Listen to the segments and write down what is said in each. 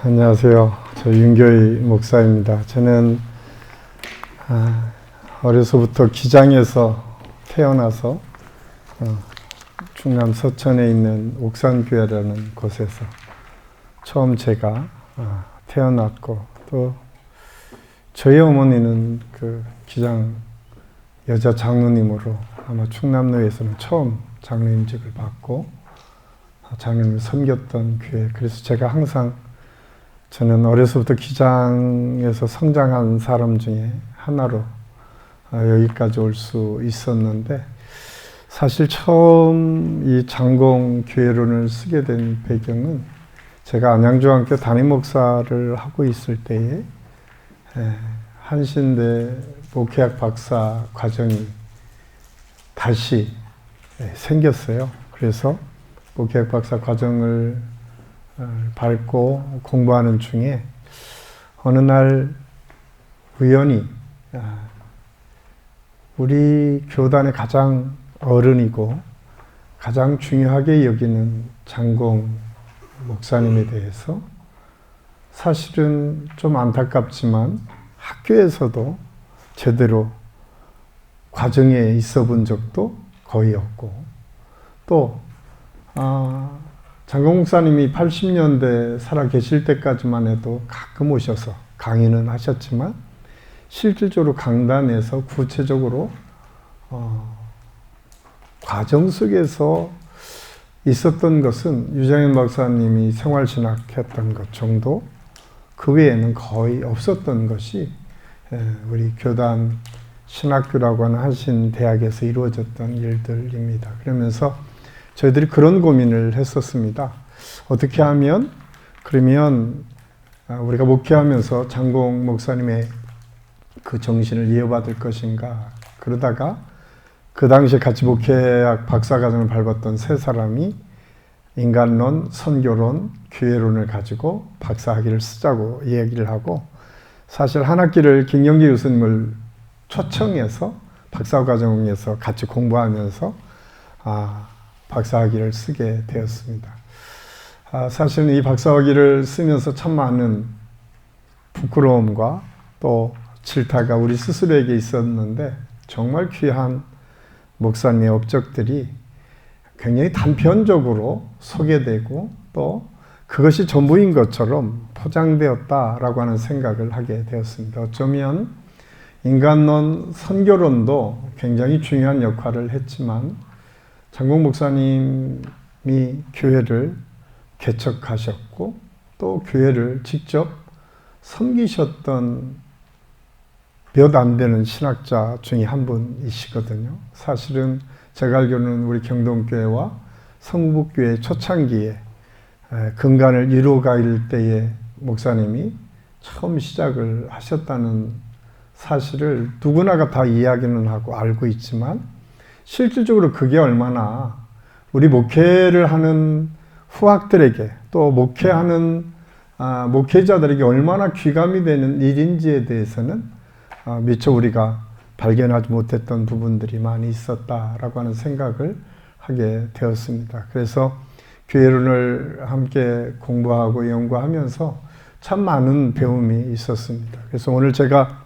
안녕하세요. 저 윤교희 목사입니다. 저는 어려서부터 기장에서 태어나서 충남 서천에 있는 옥산교회라는 곳에서 처음 제가 태어났고, 또 저희 어머니는 그 기장 여자 장로님으로 아마 충남로에서는 처음 장로님직을 받고 장로님을 섬겼던 교회. 그래서 제가 항상, 저는 어려서부터 기장에서 성장한 사람 중에 하나로 여기까지 올 수 있었는데, 사실 처음 이 장공 교회론을 쓰게 된 배경은 제가 안양중앙교 담임 목사를 하고 있을 때에 한신대 목회학 박사 과정이 다시 생겼어요. 그래서 목회학 박사 과정을 밟고 공부하는 중에 어느 날 우연히 우리 교단의 가장 어른이고 가장 중요하게 여기는 장공 목사님에 대해서, 사실은 좀 안타깝지만 학교에서도 제대로 과정에 있어 본 적도 거의 없고, 또 장공 목사님이 80년대 살아 계실 때까지만 해도 가끔 오셔서 강의는 하셨지만 실질적으로 강단에서 구체적으로 과정 속에서 있었던 것은 유장현 박사님이 생활신학 했던 것 정도, 그 외에는 거의 없었던 것이 우리 교단 신학교라고 하는 한신대학에서 이루어졌던 일들입니다. 그러면서 저희들이 그런 고민을 했었습니다. 어떻게 하면, 그러면 우리가 목회하면서 장공 목사님의 그 정신을 이어받을 것인가. 그러다가 그 당시에 같이 목회학 박사과정을 밟았던 세 사람이 인간론, 선교론, 교회론을 가지고 박사학위를 쓰자고 이야기를 하고, 사실 한 학기를 김경기 교수님을 초청해서 박사과정에서 같이 공부하면서 박사학위를 쓰게 되었습니다. 사실은 이 박사학위를 쓰면서 참 많은 부끄러움과 또 질타가 우리 스스로에게 있었는데, 정말 귀한 목사님의 업적들이 굉장히 단편적으로 소개되고 또 그것이 전부인 것처럼 포장되었다라고 하는 생각을 하게 되었습니다. 어쩌면 인간론, 선교론도 굉장히 중요한 역할을 했지만 장공 목사님이 교회를 개척하셨고 또 교회를 직접 섬기셨던 몇 안 되는 신학자 중에 한 분이시거든요. 사실은 제가 알기로는 우리 경동교회와 성북교회 초창기에 근간을 이루어갈 때에 목사님이 처음 시작을 하셨다는 사실을 누구나가 다 이야기는 하고 알고 있지만, 실질적으로 그게 얼마나 우리 목회를 하는 후학들에게 또 목회하는 목회자들에게 얼마나 귀감이 되는 일인지에 대해서는 미처 우리가 발견하지 못했던 부분들이 많이 있었다라고 하는 생각을 하게 되었습니다. 그래서 교회론을 함께 공부하고 연구하면서 참 많은 배움이 있었습니다. 그래서 오늘 제가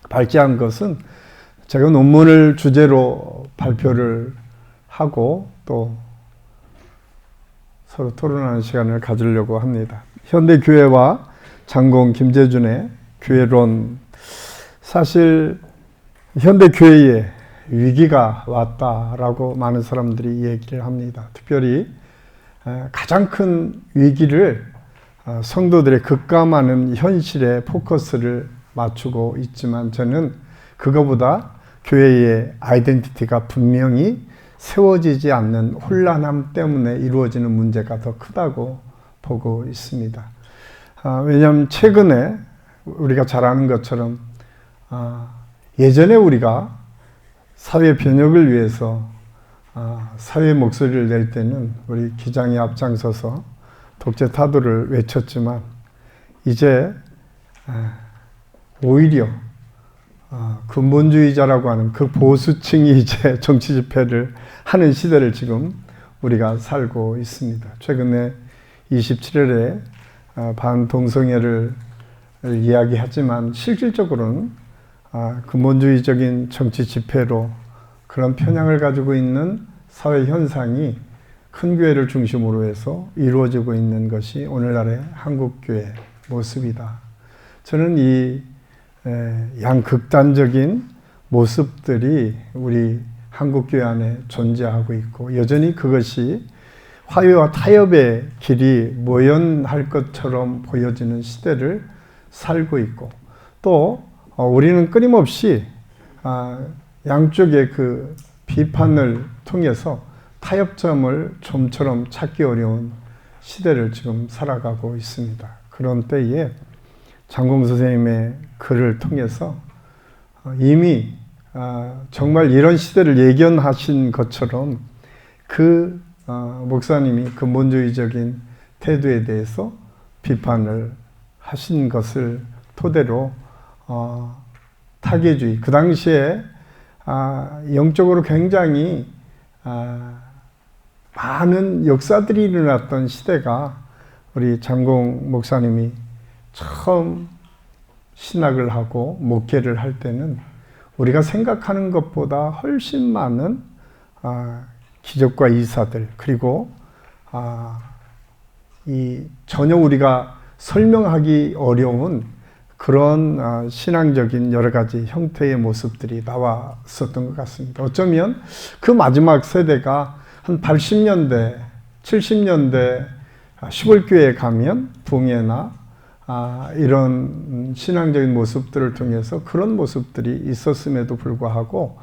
발제한 것은 제가 논문을 주제로 발표를 하고 또 서로 토론하는 시간을 가지려고 합니다. 현대교회와 장공 김재준의 교회론. 사실 현대교회에 위기가 왔다라고 많은 사람들이 얘기를 합니다. 특별히 가장 큰 위기를 성도들의 급감하는 현실에 포커스를 맞추고 있지만, 저는 그거보다 교회의 아이덴티티가 분명히 세워지지 않는 혼란함 때문에 이루어지는 문제가 더 크다고 보고 있습니다. 왜냐하면 최근에 우리가 잘 아는 것처럼 예전에 우리가 사회 변혁을 위해서 사회의 목소리를 낼 때는 우리 기장이 앞장서서 독재 타도를 외쳤지만, 이제 오히려 근본주의자라고 하는 그 보수층이 이제 정치 집회를 하는 시대를 지금 우리가 살고 있습니다. 최근에 27일에 반동성애를 이야기하지만 실질적으로는 근본주의적인 정치 집회로 그런 편향을 가지고 있는 사회 현상이 큰 교회를 중심으로 해서 이루어지고 있는 것이 오늘날의 한국교회 모습이다. 저는 이 양극단적인 모습들이 우리 한국교회 안에 존재하고 있고 여전히 그것이 화해와 타협의 길이 모연할 것처럼 보여지는 시대를 살고 있고 또 우리는 끊임없이 양쪽의 그 비판을 통해서 타협점을 좀처럼 찾기 어려운 시대를 지금 살아가고 있습니다. 그런 때에 장공 선생님의 글을 통해서 이미 정말 이런 시대를 예견하신 것처럼 그 목사님이 근본주의적인 태도에 대해서 비판을 하신 것을 토대로 타계주의, 그 당시에 영적으로 굉장히 많은 역사들이 일어났던 시대가 우리 장공 목사님이 처음 신학을 하고 목회를 할 때는 우리가 생각하는 것보다 훨씬 많은 기적과 이사들 그리고 이 전혀 우리가 설명하기 어려운 그런 신앙적인 여러 가지 형태의 모습들이 나왔었던 것 같습니다. 어쩌면 그 마지막 세대가 한 80년대, 70년대 시골교회에 가면 붕해나 이런 신앙적인 모습들을 통해서 그런 모습들이 있었음에도 불구하고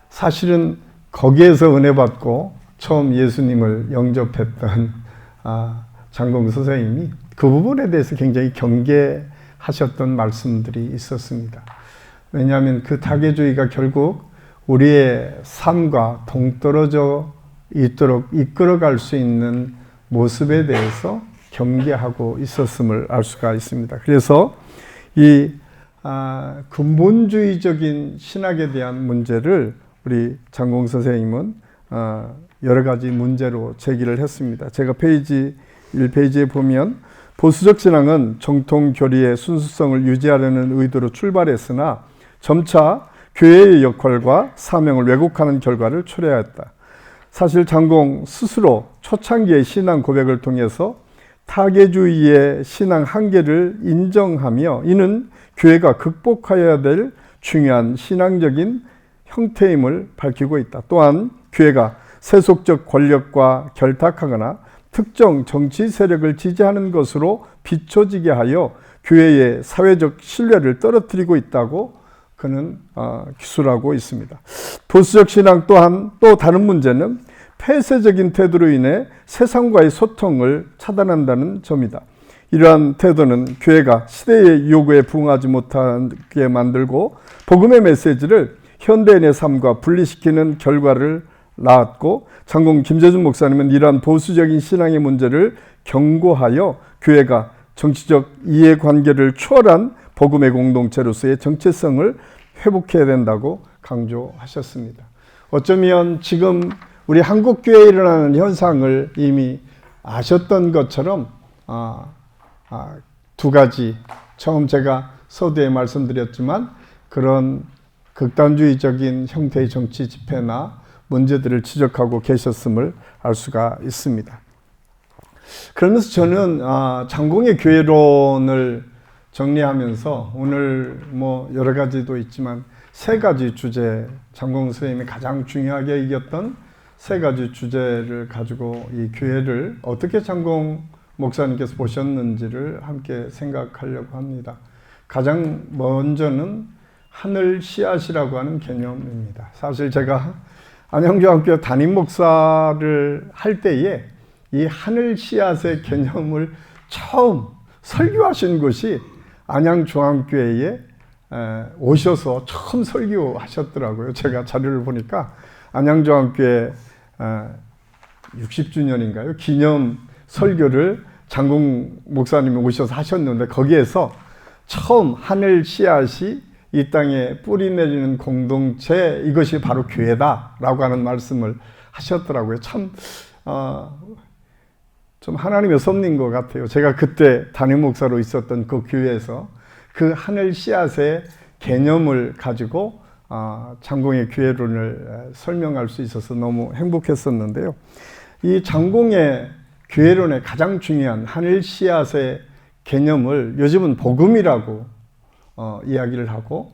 사실은 거기에서 은혜 받고 처음 예수님을 영접했던 장공 선생님이 그 부분에 대해서 굉장히 경계하셨던 말씀들이 있었습니다. 왜냐하면 그 타계주의가 결국 우리의 삶과 동떨어져 있도록 이끌어갈 수 있는 모습에 대해서 경계하고 있었음을 알 수가 있습니다. 그래서 이 근본주의적인 신학에 대한 문제를 우리 장공 선생님은 여러 가지 문제로 제기를 했습니다. 제가 페이지 1페이지에 보면 보수적 신앙은 정통 교리의 순수성을 유지하려는 의도로 출발했으나 점차 교회의 역할과 사명을 왜곡하는 결과를 초래하였다. 사실 장공 스스로 초창기의 신앙 고백을 통해서 타계주의의 신앙 한계를 인정하며 이는 교회가 극복해야 될 중요한 신앙적인 형태임을 밝히고 있다. 또한 교회가 세속적 권력과 결탁하거나 특정 정치 세력을 지지하는 것으로 비춰지게 하여 교회의 사회적 신뢰를 떨어뜨리고 있다고 그는 기술하고 있습니다. 보수적 신앙 또한 또 다른 문제는 폐쇄적인 태도로 인해 세상과의 소통을 차단한다는 점이다. 이러한 태도는 교회가 시대의 요구에 부응하지 못하게 만들고 복음의 메시지를 현대인의 삶과 분리시키는 결과를 낳았고 장공 김재준 목사님은 이러한 보수적인 신앙의 문제를 경고하여 교회가 정치적 이해관계를 초월한 복음의 공동체로서의 정체성을 회복해야 된다고 강조하셨습니다. 어쩌면 지금 우리 한국교회에 일어나는 현상을 이미 아셨던 것처럼 두 가지, 처음 제가 서두에 말씀드렸지만 그런 극단주의적인 형태의 정치 집회나 문제들을 지적하고 계셨음을 알 수가 있습니다. 그러면서 저는 장공의 교회론을 정리하면서 오늘 뭐 여러 가지도 있지만 세 가지 주제, 장공 선생님이 가장 중요하게 이겼던 세 가지 주제를 가지고 이 교회를 어떻게 장공 목사님께서 보셨는지를 함께 생각하려고 합니다. 가장 먼저는 하늘 씨앗이라고 하는 개념입니다. 사실 제가 안양중앙교회 담임 목사를 할 때에 이 하늘 씨앗의 개념을 처음 설교하신 곳이 안양중앙교회에 오셔서 처음 설교하셨더라고요. 제가 자료를 보니까 안양중앙교회 60주년인가요? 기념 설교를 장공 목사님이 오셔서 하셨는데 거기에서 처음 하늘 씨앗이 이 땅에 뿌리 내리는 공동체, 이것이 바로 교회다라고 하는 말씀을 하셨더라고요. 참 좀 하나님의 섭리인 것 같아요. 제가 그때 담임 목사로 있었던 그 교회에서 그 하늘 씨앗의 개념을 가지고 장공의 교회론을 설명할 수 있어서 너무 행복했었는데요. 이 장공의 교회론의 가장 중요한 하늘 씨앗의 개념을 요즘은 복음이라고 이야기를 하고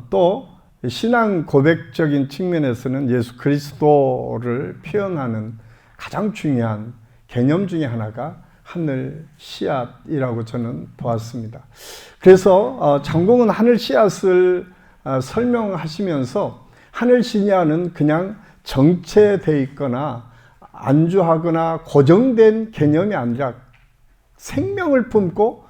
또 신앙 고백적인 측면에서는 예수 그리스도를 표현하는 가장 중요한 개념 중에 하나가 하늘 씨앗이라고 저는 보았습니다. 그래서 장공은 하늘 씨앗을 설명하시면서 하늘 씨앗은 그냥 정체되어 있거나 안주하거나 고정된 개념이 아니라 생명을 품고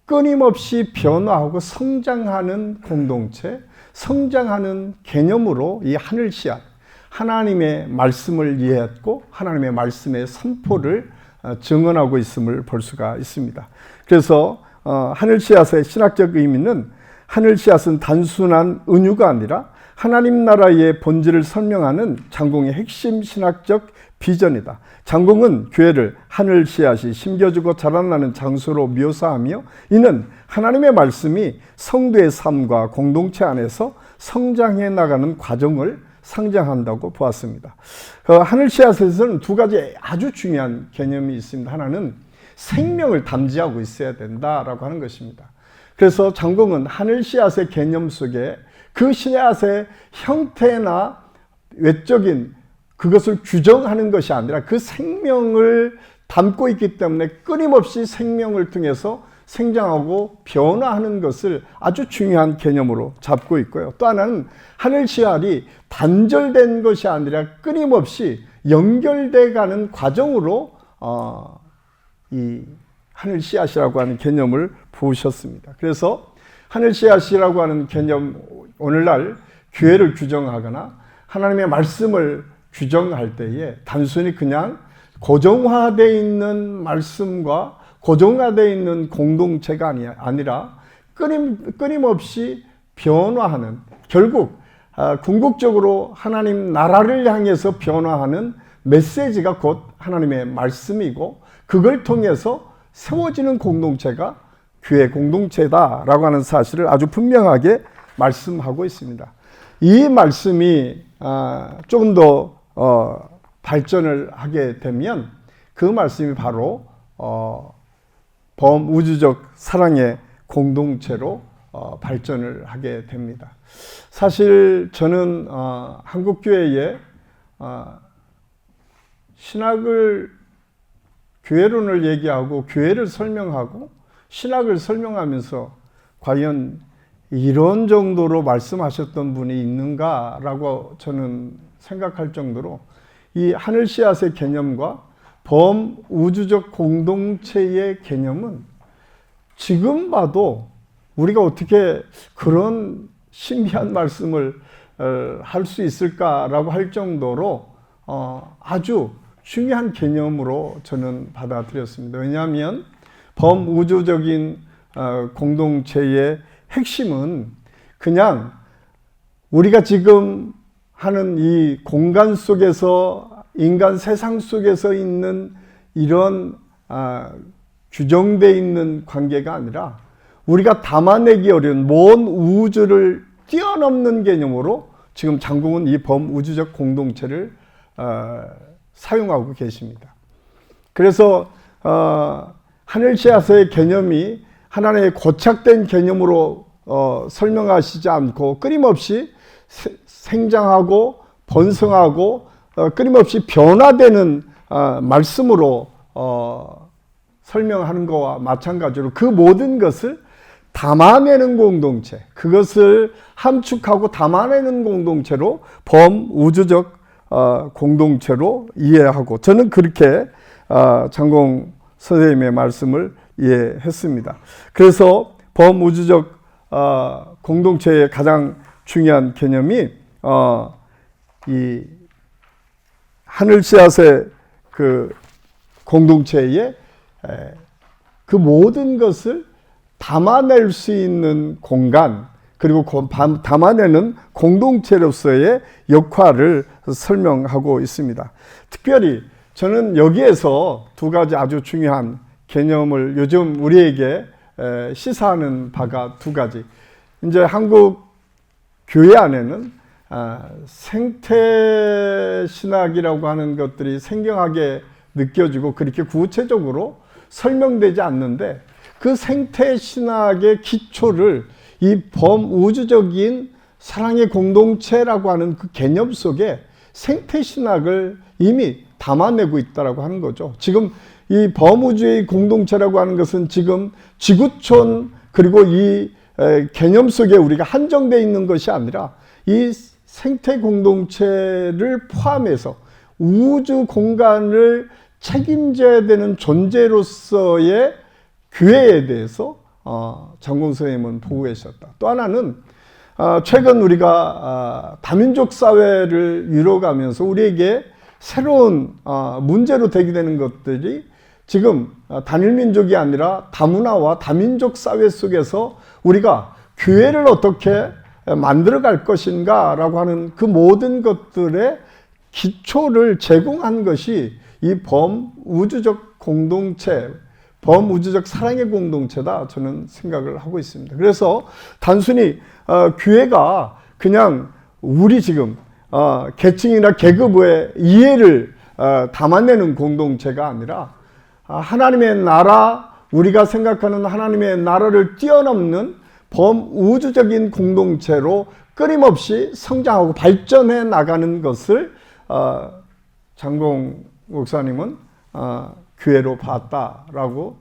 끊임없이 변화하고 성장하는 공동체, 성장하는 개념으로 이 하늘 씨앗, 하나님의 말씀을 이해했고 하나님의 말씀의 선포를 증언하고 있음을 볼 수가 있습니다. 그래서 하늘 씨앗의 신학적 의미는 하늘 씨앗은 단순한 은유가 아니라 하나님 나라의 본질을 설명하는 장공의 핵심 신학적 비전이다. 장공은 교회를 하늘 씨앗이 심겨주고 자라나는 장소로 묘사하며 이는 하나님의 말씀이 성도의 삶과 공동체 안에서 성장해 나가는 과정을 상징한다고 보았습니다. 하늘 씨앗에서는 두 가지 아주 중요한 개념이 있습니다. 하나는 생명을 담지하고 있어야 된다라고 하는 것입니다. 그래서 장공은 하늘 씨앗의 개념 속에 그 씨앗의 형태나 외적인 그것을 규정하는 것이 아니라 그 생명을 담고 있기 때문에 끊임없이 생명을 통해서 생장하고 변화하는 것을 아주 중요한 개념으로 잡고 있고요. 또 하나는 하늘 씨앗이 단절된 것이 아니라 끊임없이 연결돼 가는 과정으로 이 하늘 씨앗이라고 하는 개념을 보셨습니다. 그래서 하늘 씨앗이라고 하는 개념, 오늘날 교회를 규정하거나 하나님의 말씀을 규정할 때에 단순히 그냥 고정화되어 있는 말씀과 고정화되어 있는 공동체가 아니라 끊임없이 변화하는, 결국 궁극적으로 하나님 나라를 향해서 변화하는 메시지가 곧 하나님의 말씀이고 그걸 통해서 세워지는 공동체가 교회 공동체다라고 하는 사실을 아주 분명하게 말씀하고 있습니다. 이 말씀이 조금 더 발전을 하게 되면 그 말씀이 바로 범우주적 사랑의 공동체로 발전을 하게 됩니다. 사실 저는 한국교회에 신학을 교회론을 얘기하고 교회를 설명하고 신학을 설명하면서 과연 이런 정도로 말씀하셨던 분이 있는가라고 저는 생각할 정도로 이 하늘 씨앗의 개념과 범우주적 공동체의 개념은 지금 봐도 우리가 어떻게 그런 신비한 말씀을 할 수 있을까라고 할 정도로 아주 중요한 개념으로 저는 받아들였습니다. 왜냐하면 범우주적인 공동체의 핵심은 그냥 우리가 지금 하는 이 공간 속에서 인간 세상 속에서 있는 이런 규정되어 있는 관계가 아니라 우리가 담아내기 어려운 먼 우주를 뛰어넘는 개념으로 지금 장공은 이 범우주적 공동체를 사용하고 계십니다. 그래서 하늘 씨앗의 개념이 하나님의 고착된 개념으로 설명하시지 않고 끊임없이 생장하고 번성하고 끊임없이 변화되는 말씀으로 설명하는 것과 마찬가지로 그 모든 것을 담아내는 공동체, 그것을 함축하고 담아내는 공동체로 범우주적 공동체로 이해하고 저는 그렇게 장공 선생님의 말씀을 이해했습니다. 그래서 범우주적 공동체의 가장 중요한 개념이 이 하늘 씨앗의 그 공동체의 그 모든 것을 담아낼 수 있는 공간, 그리고 담아내는 공동체로서의 역할을 설명하고 있습니다. 특별히 저는 여기에서 두 가지 아주 중요한 개념을 요즘 우리에게 시사하는 바가 두 가지. 이제 한국 교회 안에는 생태 신학이라고 하는 것들이 생경하게 느껴지고 그렇게 구체적으로 설명되지 않는데, 그 생태 신학의 기초를 이 범우주적인 사랑의 공동체라고 하는 그 개념 속에 생태 신학을 이미 담아내고 있다라고 하는 거죠. 지금 이 범우주의 공동체라고 하는 것은 지금 지구촌 그리고 이 개념 속에 우리가 한정되어 있는 것이 아니라 이 생태 공동체를 포함해서 우주 공간을 책임져야 되는 존재로서의 교회에 대해서 장공 선생님은 보고 계셨다. 또 하나는 최근 우리가 다민족 사회를 이뤄가면서 우리에게 새로운 문제로 대기되는 것들이 지금 단일민족이 아니라 다문화와 다민족 사회 속에서 우리가 교회를 어떻게 만들어갈 것인가 라고 하는 그 모든 것들의 기초를 제공한 것이 이 범우주적 공동체, 범우주적 사랑의 공동체다, 저는 생각을 하고 있습니다. 그래서 단순히 교회가 그냥 우리 지금 계층이나 계급의 이해를 담아내는 공동체가 아니라 하나님의 나라, 우리가 생각하는 하나님의 나라를 뛰어넘는 범우주적인 공동체로 끊임없이 성장하고 발전해 나가는 것을 장공 목사님은 교회로 봤다라고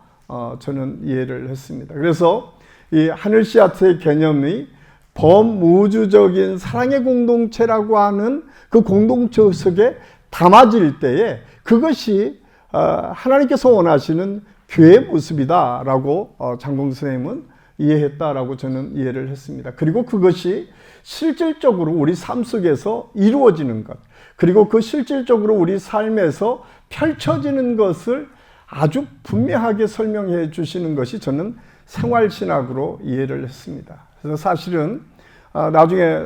저는 이해를 했습니다. 그래서 이 하늘씨앗의 개념이 범우주적인 사랑의 공동체라고 하는 그 공동체 속에 담아질 때에 그것이 하나님께서 원하시는 교회의 모습이다라고 장공 선생님은 이해했다라고 저는 이해를 했습니다. 그리고 그것이 실질적으로 우리 삶 속에서 이루어지는 것, 그리고 그 실질적으로 우리 삶에서 펼쳐지는 것을 아주 분명하게 설명해 주시는 것이 저는 생활신학으로 이해를 했습니다. 그래서 사실은 나중에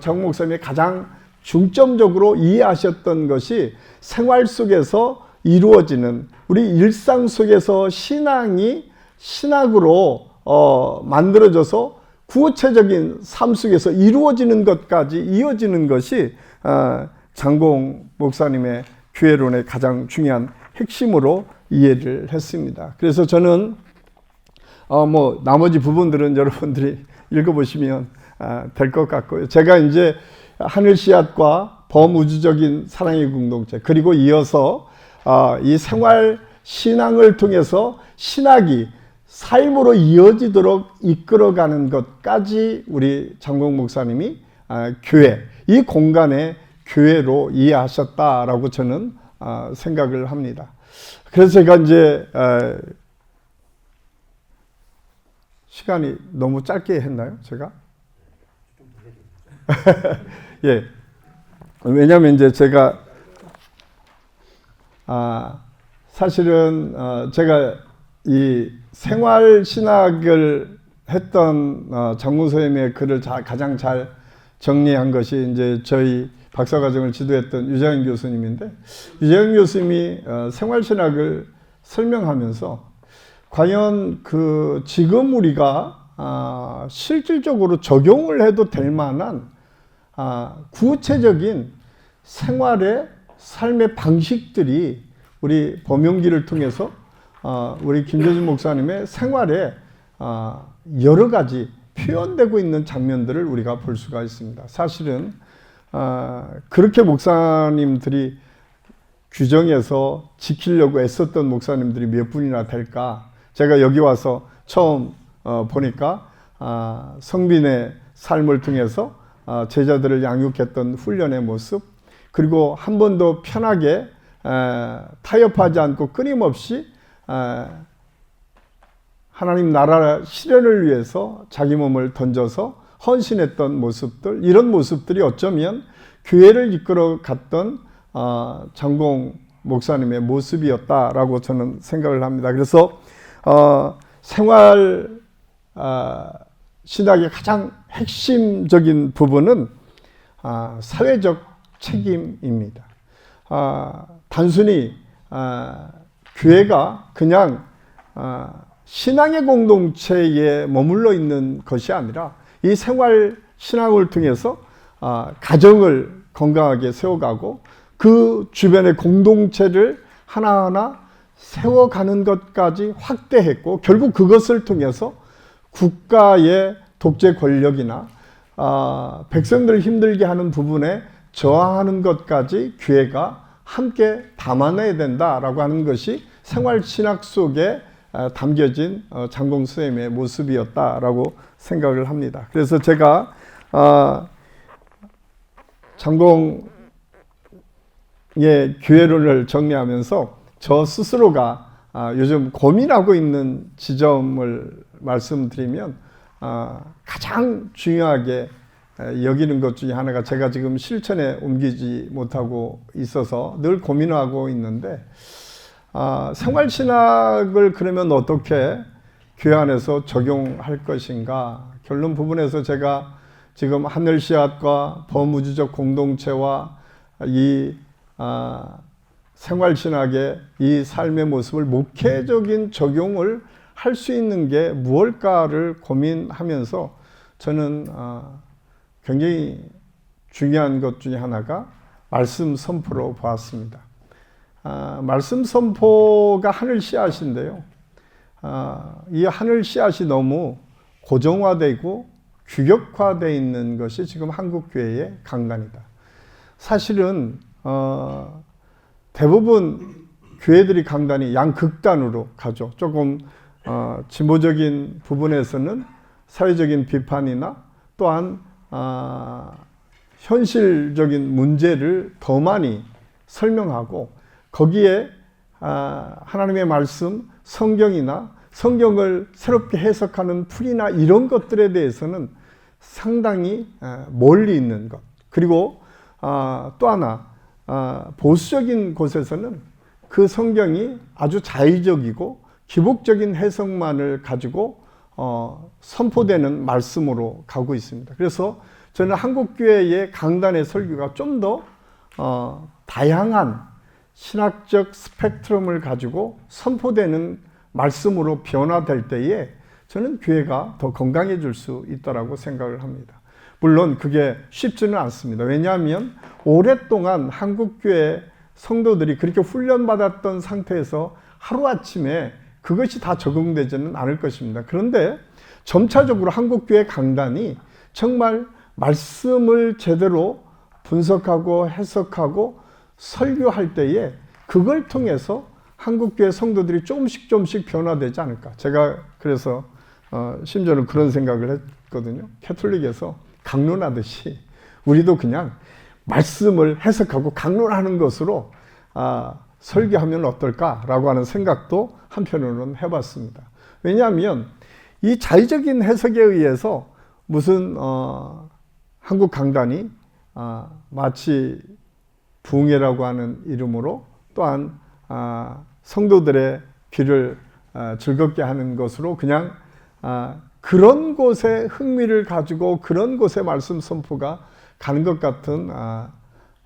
장공 목사님이 가장 중점적으로 이해하셨던 것이 생활 속에서 이루어지는 우리 일상 속에서 신앙이 신학으로 만들어져서 구체적인 삶 속에서 이루어지는 것까지 이어지는 것이 장공 목사님의 교회론의 가장 중요한 핵심으로 이해를 했습니다. 그래서 저는 나머지 부분들은 여러분들이 읽어보시면 될 것 같고요. 제가 이제 하늘씨앗과 범우주적인 사랑의 공동체, 그리고 이어서 이 생활 신앙을 통해서 신학이 삶으로 이어지도록 이끌어가는 것까지 우리 장공 목사님이 교회, 이 공간에 교회로 이해하셨다라고 저는 생각을 합니다. 그래서 제가 이제 시간이 너무 짧게 했나요? 제가? 예. 왜냐하면 이제 제가 사실은 제가 이 생활 신학을 했던 장군 선생님의 글을 가장 잘 정리한 것이 이제 저희 박사과정을 지도했던 유재현 교수님인데, 유재현 교수님이 생활 신학을 설명하면서 과연 지금 우리가 실질적으로 적용을 해도 될 만한 구체적인 생활의 삶의 방식들이 우리 범용기를 통해서 우리 김재준 목사님의 생활에 여러 가지 표현되고 있는 장면들을 우리가 볼 수가 있습니다. 사실은 그렇게 목사님들이 규정해서 지키려고 애썼던 목사님들이 몇 분이나 될까? 제가 여기 와서 처음 보니까 성빈의 삶을 통해서 제자들을 양육했던 훈련의 모습, 그리고 한 번도 편하게 타협하지 않고 끊임없이 하나님 나라 실현을 위해서 자기 몸을 던져서 헌신했던 모습들, 이런 모습들이 어쩌면 교회를 이끌어 갔던 장공 목사님의 모습이었다라고 저는 생각을 합니다. 그래서 생활 신학의 가장 핵심적인 부분은 사회적 책임입니다. 단순히 교회가 그냥 신앙의 공동체에 머물러 있는 것이 아니라 이 생활 신앙을 통해서 가정을 건강하게 세워가고 그 주변의 공동체를 하나하나 세워가는 것까지 확대했고, 결국 그것을 통해서 국가의 독재 권력이나 백성들을 힘들게 하는 부분에 저항하는 것까지 교회가 함께 담아내야 된다라고 하는 것이 생활신학 속에 담겨진 장공 선생님의 모습이었다라고 생각을 합니다. 그래서 제가 장공의 교회론을 정리하면서 저 스스로가 요즘 고민하고 있는 지점을 말씀드리면, 가장 중요하게 여기는 것 중에 하나가 제가 지금 실천에 옮기지 못하고 있어서 늘 고민하고 있는데, 생활신학을 그러면 어떻게 교회 안에서 적용할 것인가. 결론 부분에서 제가 지금 하늘씨앗과 범우주적 공동체와 이 생활신학의 이 삶의 모습을 목회적인 적용을 할 수 있는 게 무엇일까를 고민하면서 저는 굉장히 중요한 것 중에 하나가 말씀 선포로 보았습니다. 말씀 선포가 하늘 씨앗인데요. 이 하늘 씨앗이 너무 고정화되고 규격화되어 있는 것이 지금 한국 교회의 강단이다. 사실은 대부분 교회들이 강단이 양극단으로 가죠. 조금 진보적인 부분에서는 사회적인 비판이나 또한 현실적인 문제를 더 많이 설명하고, 거기에 하나님의 말씀, 성경이나 성경을 새롭게 해석하는 풀이나 이런 것들에 대해서는 상당히 멀리 있는 것. 그리고 또 하나, 보수적인 곳에서는 그 성경이 아주 자의적이고 기복적인 해석만을 가지고 선포되는 말씀으로 가고 있습니다. 그래서 저는 한국교회의 강단의 설교가 좀 더 다양한 신학적 스펙트럼을 가지고 선포되는 말씀으로 변화될 때에 저는 교회가 더 건강해질 수 있다고 생각을 합니다. 물론 그게 쉽지는 않습니다. 왜냐하면 오랫동안 한국교회 성도들이 그렇게 훈련받았던 상태에서 하루아침에 그것이 다 적용되지는 않을 것입니다. 그런데 점차적으로 한국교회 강단이 정말 말씀을 제대로 분석하고 해석하고 설교할 때에 그걸 통해서 한국교회 성도들이 조금씩 변화되지 않을까. 제가 그래서 심지어는 그런 생각을 했거든요. 캐톨릭에서 강론하듯이 우리도 그냥 말씀을 해석하고 강론하는 것으로 설교하면 어떨까라고 하는 생각도 한편으로는 해봤습니다. 왜냐하면 이 자의적인 해석에 의해서 무슨 한국 강단이 마치 부흥회라고 하는 이름으로 또한 성도들의 귀를 즐겁게 하는 것으로 그냥 그런 곳에 흥미를 가지고 그런 곳에 말씀 선포가 가는 것 같은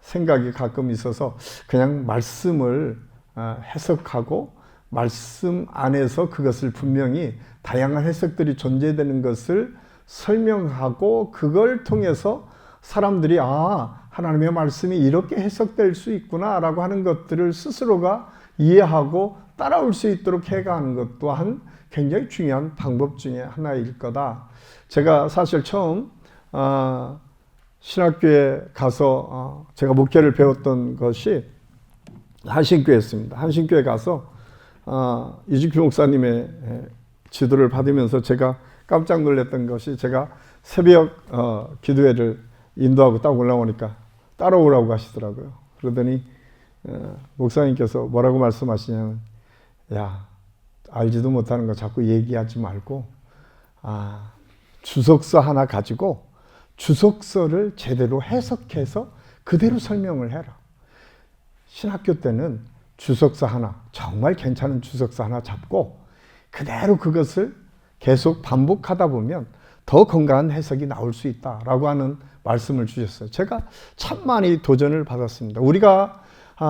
생각이 가끔 있어서 그냥 말씀을 해석하고 말씀 안에서 그것을 분명히 다양한 해석들이 존재되는 것을 설명하고 그걸 통해서 사람들이 하나님의 말씀이 이렇게 해석될 수 있구나 라고 하는 것들을 스스로가 이해하고 따라올 수 있도록 해가는 것 또한 굉장히 중요한 방법 중에 하나일 거다. 제가 사실 처음 신학교에 가서 제가 목회를 배웠던 것이 한신교회였습니다. 한신교회 가서 이주필 목사님의 지도를 받으면서 제가 깜짝 놀랐던 것이, 제가 새벽 기도회를 인도하고 딱 올라오니까 따라오라고 하시더라고요. 그러더니 목사님께서 뭐라고 말씀하시냐면, 야, 알지도 못하는 거 자꾸 얘기하지 말고 주석서 하나 가지고 주석서를 제대로 해석해서 그대로 설명을 해라. 신학교 때는 주석서 하나, 정말 괜찮은 주석서 하나 잡고 그대로 그것을 계속 반복하다 보면 더 건강한 해석이 나올 수 있다라고 하는 말씀을 주셨어요. 제가 참 많이 도전을 받았습니다. 우리가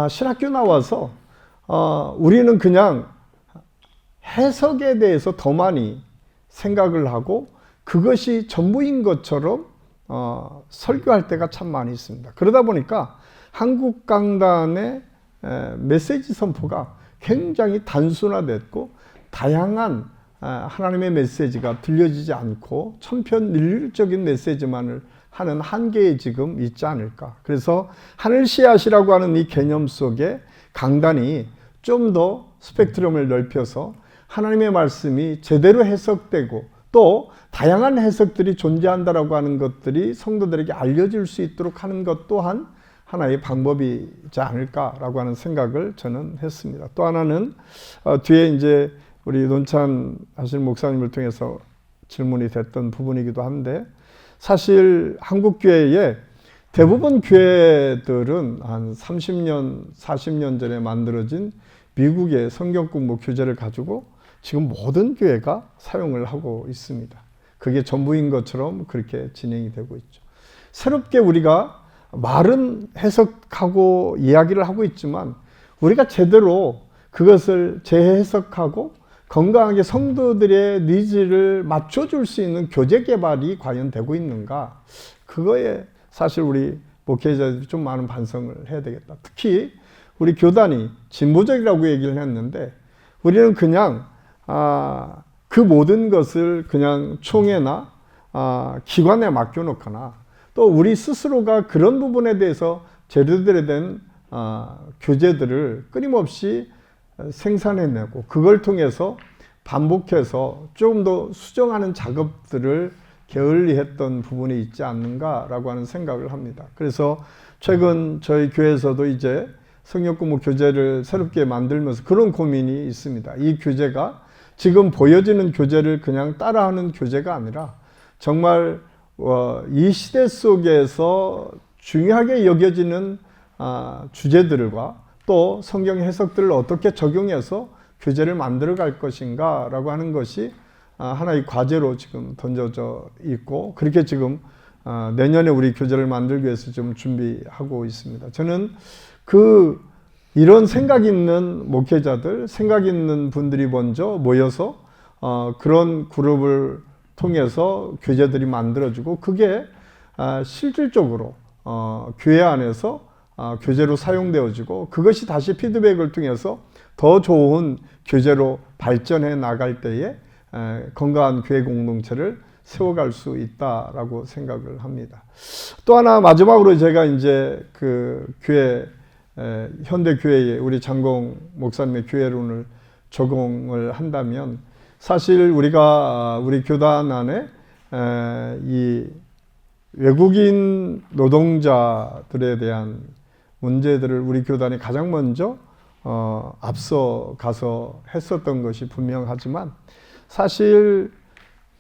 신학교 나와서 우리는 그냥 해석에 대해서 더 많이 생각을 하고 그것이 전부인 것처럼 설교할 때가 참 많이 있습니다. 그러다 보니까 한국 강단의 메시지 선포가 굉장히 단순화됐고 다양한 하나님의 메시지가 들려지지 않고 천편일률적인 메시지만을 하는 한계에 지금 있지 않을까. 그래서 하늘 씨앗이라고 하는 이 개념 속에 강단이 좀 더 스펙트럼을 넓혀서 하나님의 말씀이 제대로 해석되고 또 다양한 해석들이 존재한다라고 하는 것들이 성도들에게 알려질 수 있도록 하는 것 또한 하나의 방법이지 않을까라고 하는 생각을 저는 했습니다. 또 하나는 뒤에 이제 우리 논찬 하실 목사님을 통해서 질문이 됐던 부분이기도 한데 사실 한국 교회에 대부분 교회들은 한 30년, 40년 전에 만들어진 미국의 성경 공부 교재를 가지고 지금 모든 교회가 사용을 하고 있습니다. 그게 전부인 것처럼 그렇게 진행이 되고 있죠. 새롭게 우리가 말은 해석하고 이야기를 하고 있지만 우리가 제대로 그것을 재해석하고 건강하게 성도들의 니즈를 맞춰줄 수 있는 교재 개발이 과연 되고 있는가? 그거에 사실 우리 목회자들이 좀 많은 반성을 해야 되겠다. 특히 우리 교단이 진보적이라고 얘기를 했는데 우리는 그냥 그 모든 것을 그냥 총회나 기관에 맡겨놓거나 또 우리 스스로가 그런 부분에 대해서 제대로 된 교재들을 끊임없이 생산해내고 그걸 통해서 반복해서 조금 더 수정하는 작업들을 게을리했던 부분이 있지 않는가라고 하는 생각을 합니다. 그래서 최근 저희 교회에서도 이제 성경 공부 교재를 새롭게 만들면서 그런 고민이 있습니다. 이 교재가 지금 보여지는 교재를 그냥 따라하는 교재가 아니라 정말 이 시대 속에서 중요하게 여겨지는 주제들과 또 성경 해석들을 어떻게 적용해서 교재를 만들어 갈 것인가 라고 하는 것이 하나의 과제로 지금 던져져 있고 그렇게 지금 내년에 우리 교재를 만들기 위해서 좀 준비하고 있습니다. 저는 이런 생각 있는 목회자들, 생각 있는 분들이 먼저 모여서 그런 그룹을 통해서 교재들이 만들어지고 그게 실질적으로 교회 안에서 교재로 사용되어지고 그것이 다시 피드백을 통해서 더 좋은 교재로 발전해 나갈 때에 건강한 교회 공동체를 세워갈 수 있다라고 생각을 합니다. 또 하나 마지막으로 제가 이제 그 교회 현대 교회에 우리 장공 목사님의 교회론을 적용을 한다면 사실 우리가 우리 교단 안에 이 외국인 노동자들에 대한 문제들을 우리 교단이 가장 먼저 앞서 가서 했었던 것이 분명하지만 사실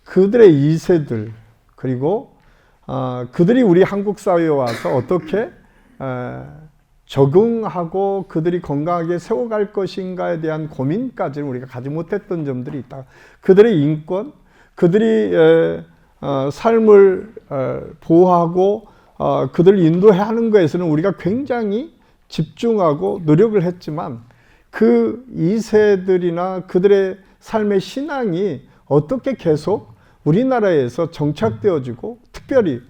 그들의 2세들 그리고 그들이 우리 한국 사회에 와서 어떻게 적응하고 그들이 건강하게 세워갈 것인가에 대한 고민까지는 우리가 가지 못했던 점들이 있다. 그들의 인권, 그들이 삶을 보호하고 그들을 인도해야 하는 것에서는 우리가 굉장히 집중하고 노력을 했지만 그 2세들이나 그들의 삶의 신앙이 어떻게 계속 우리나라에서 정착되어지고 특별히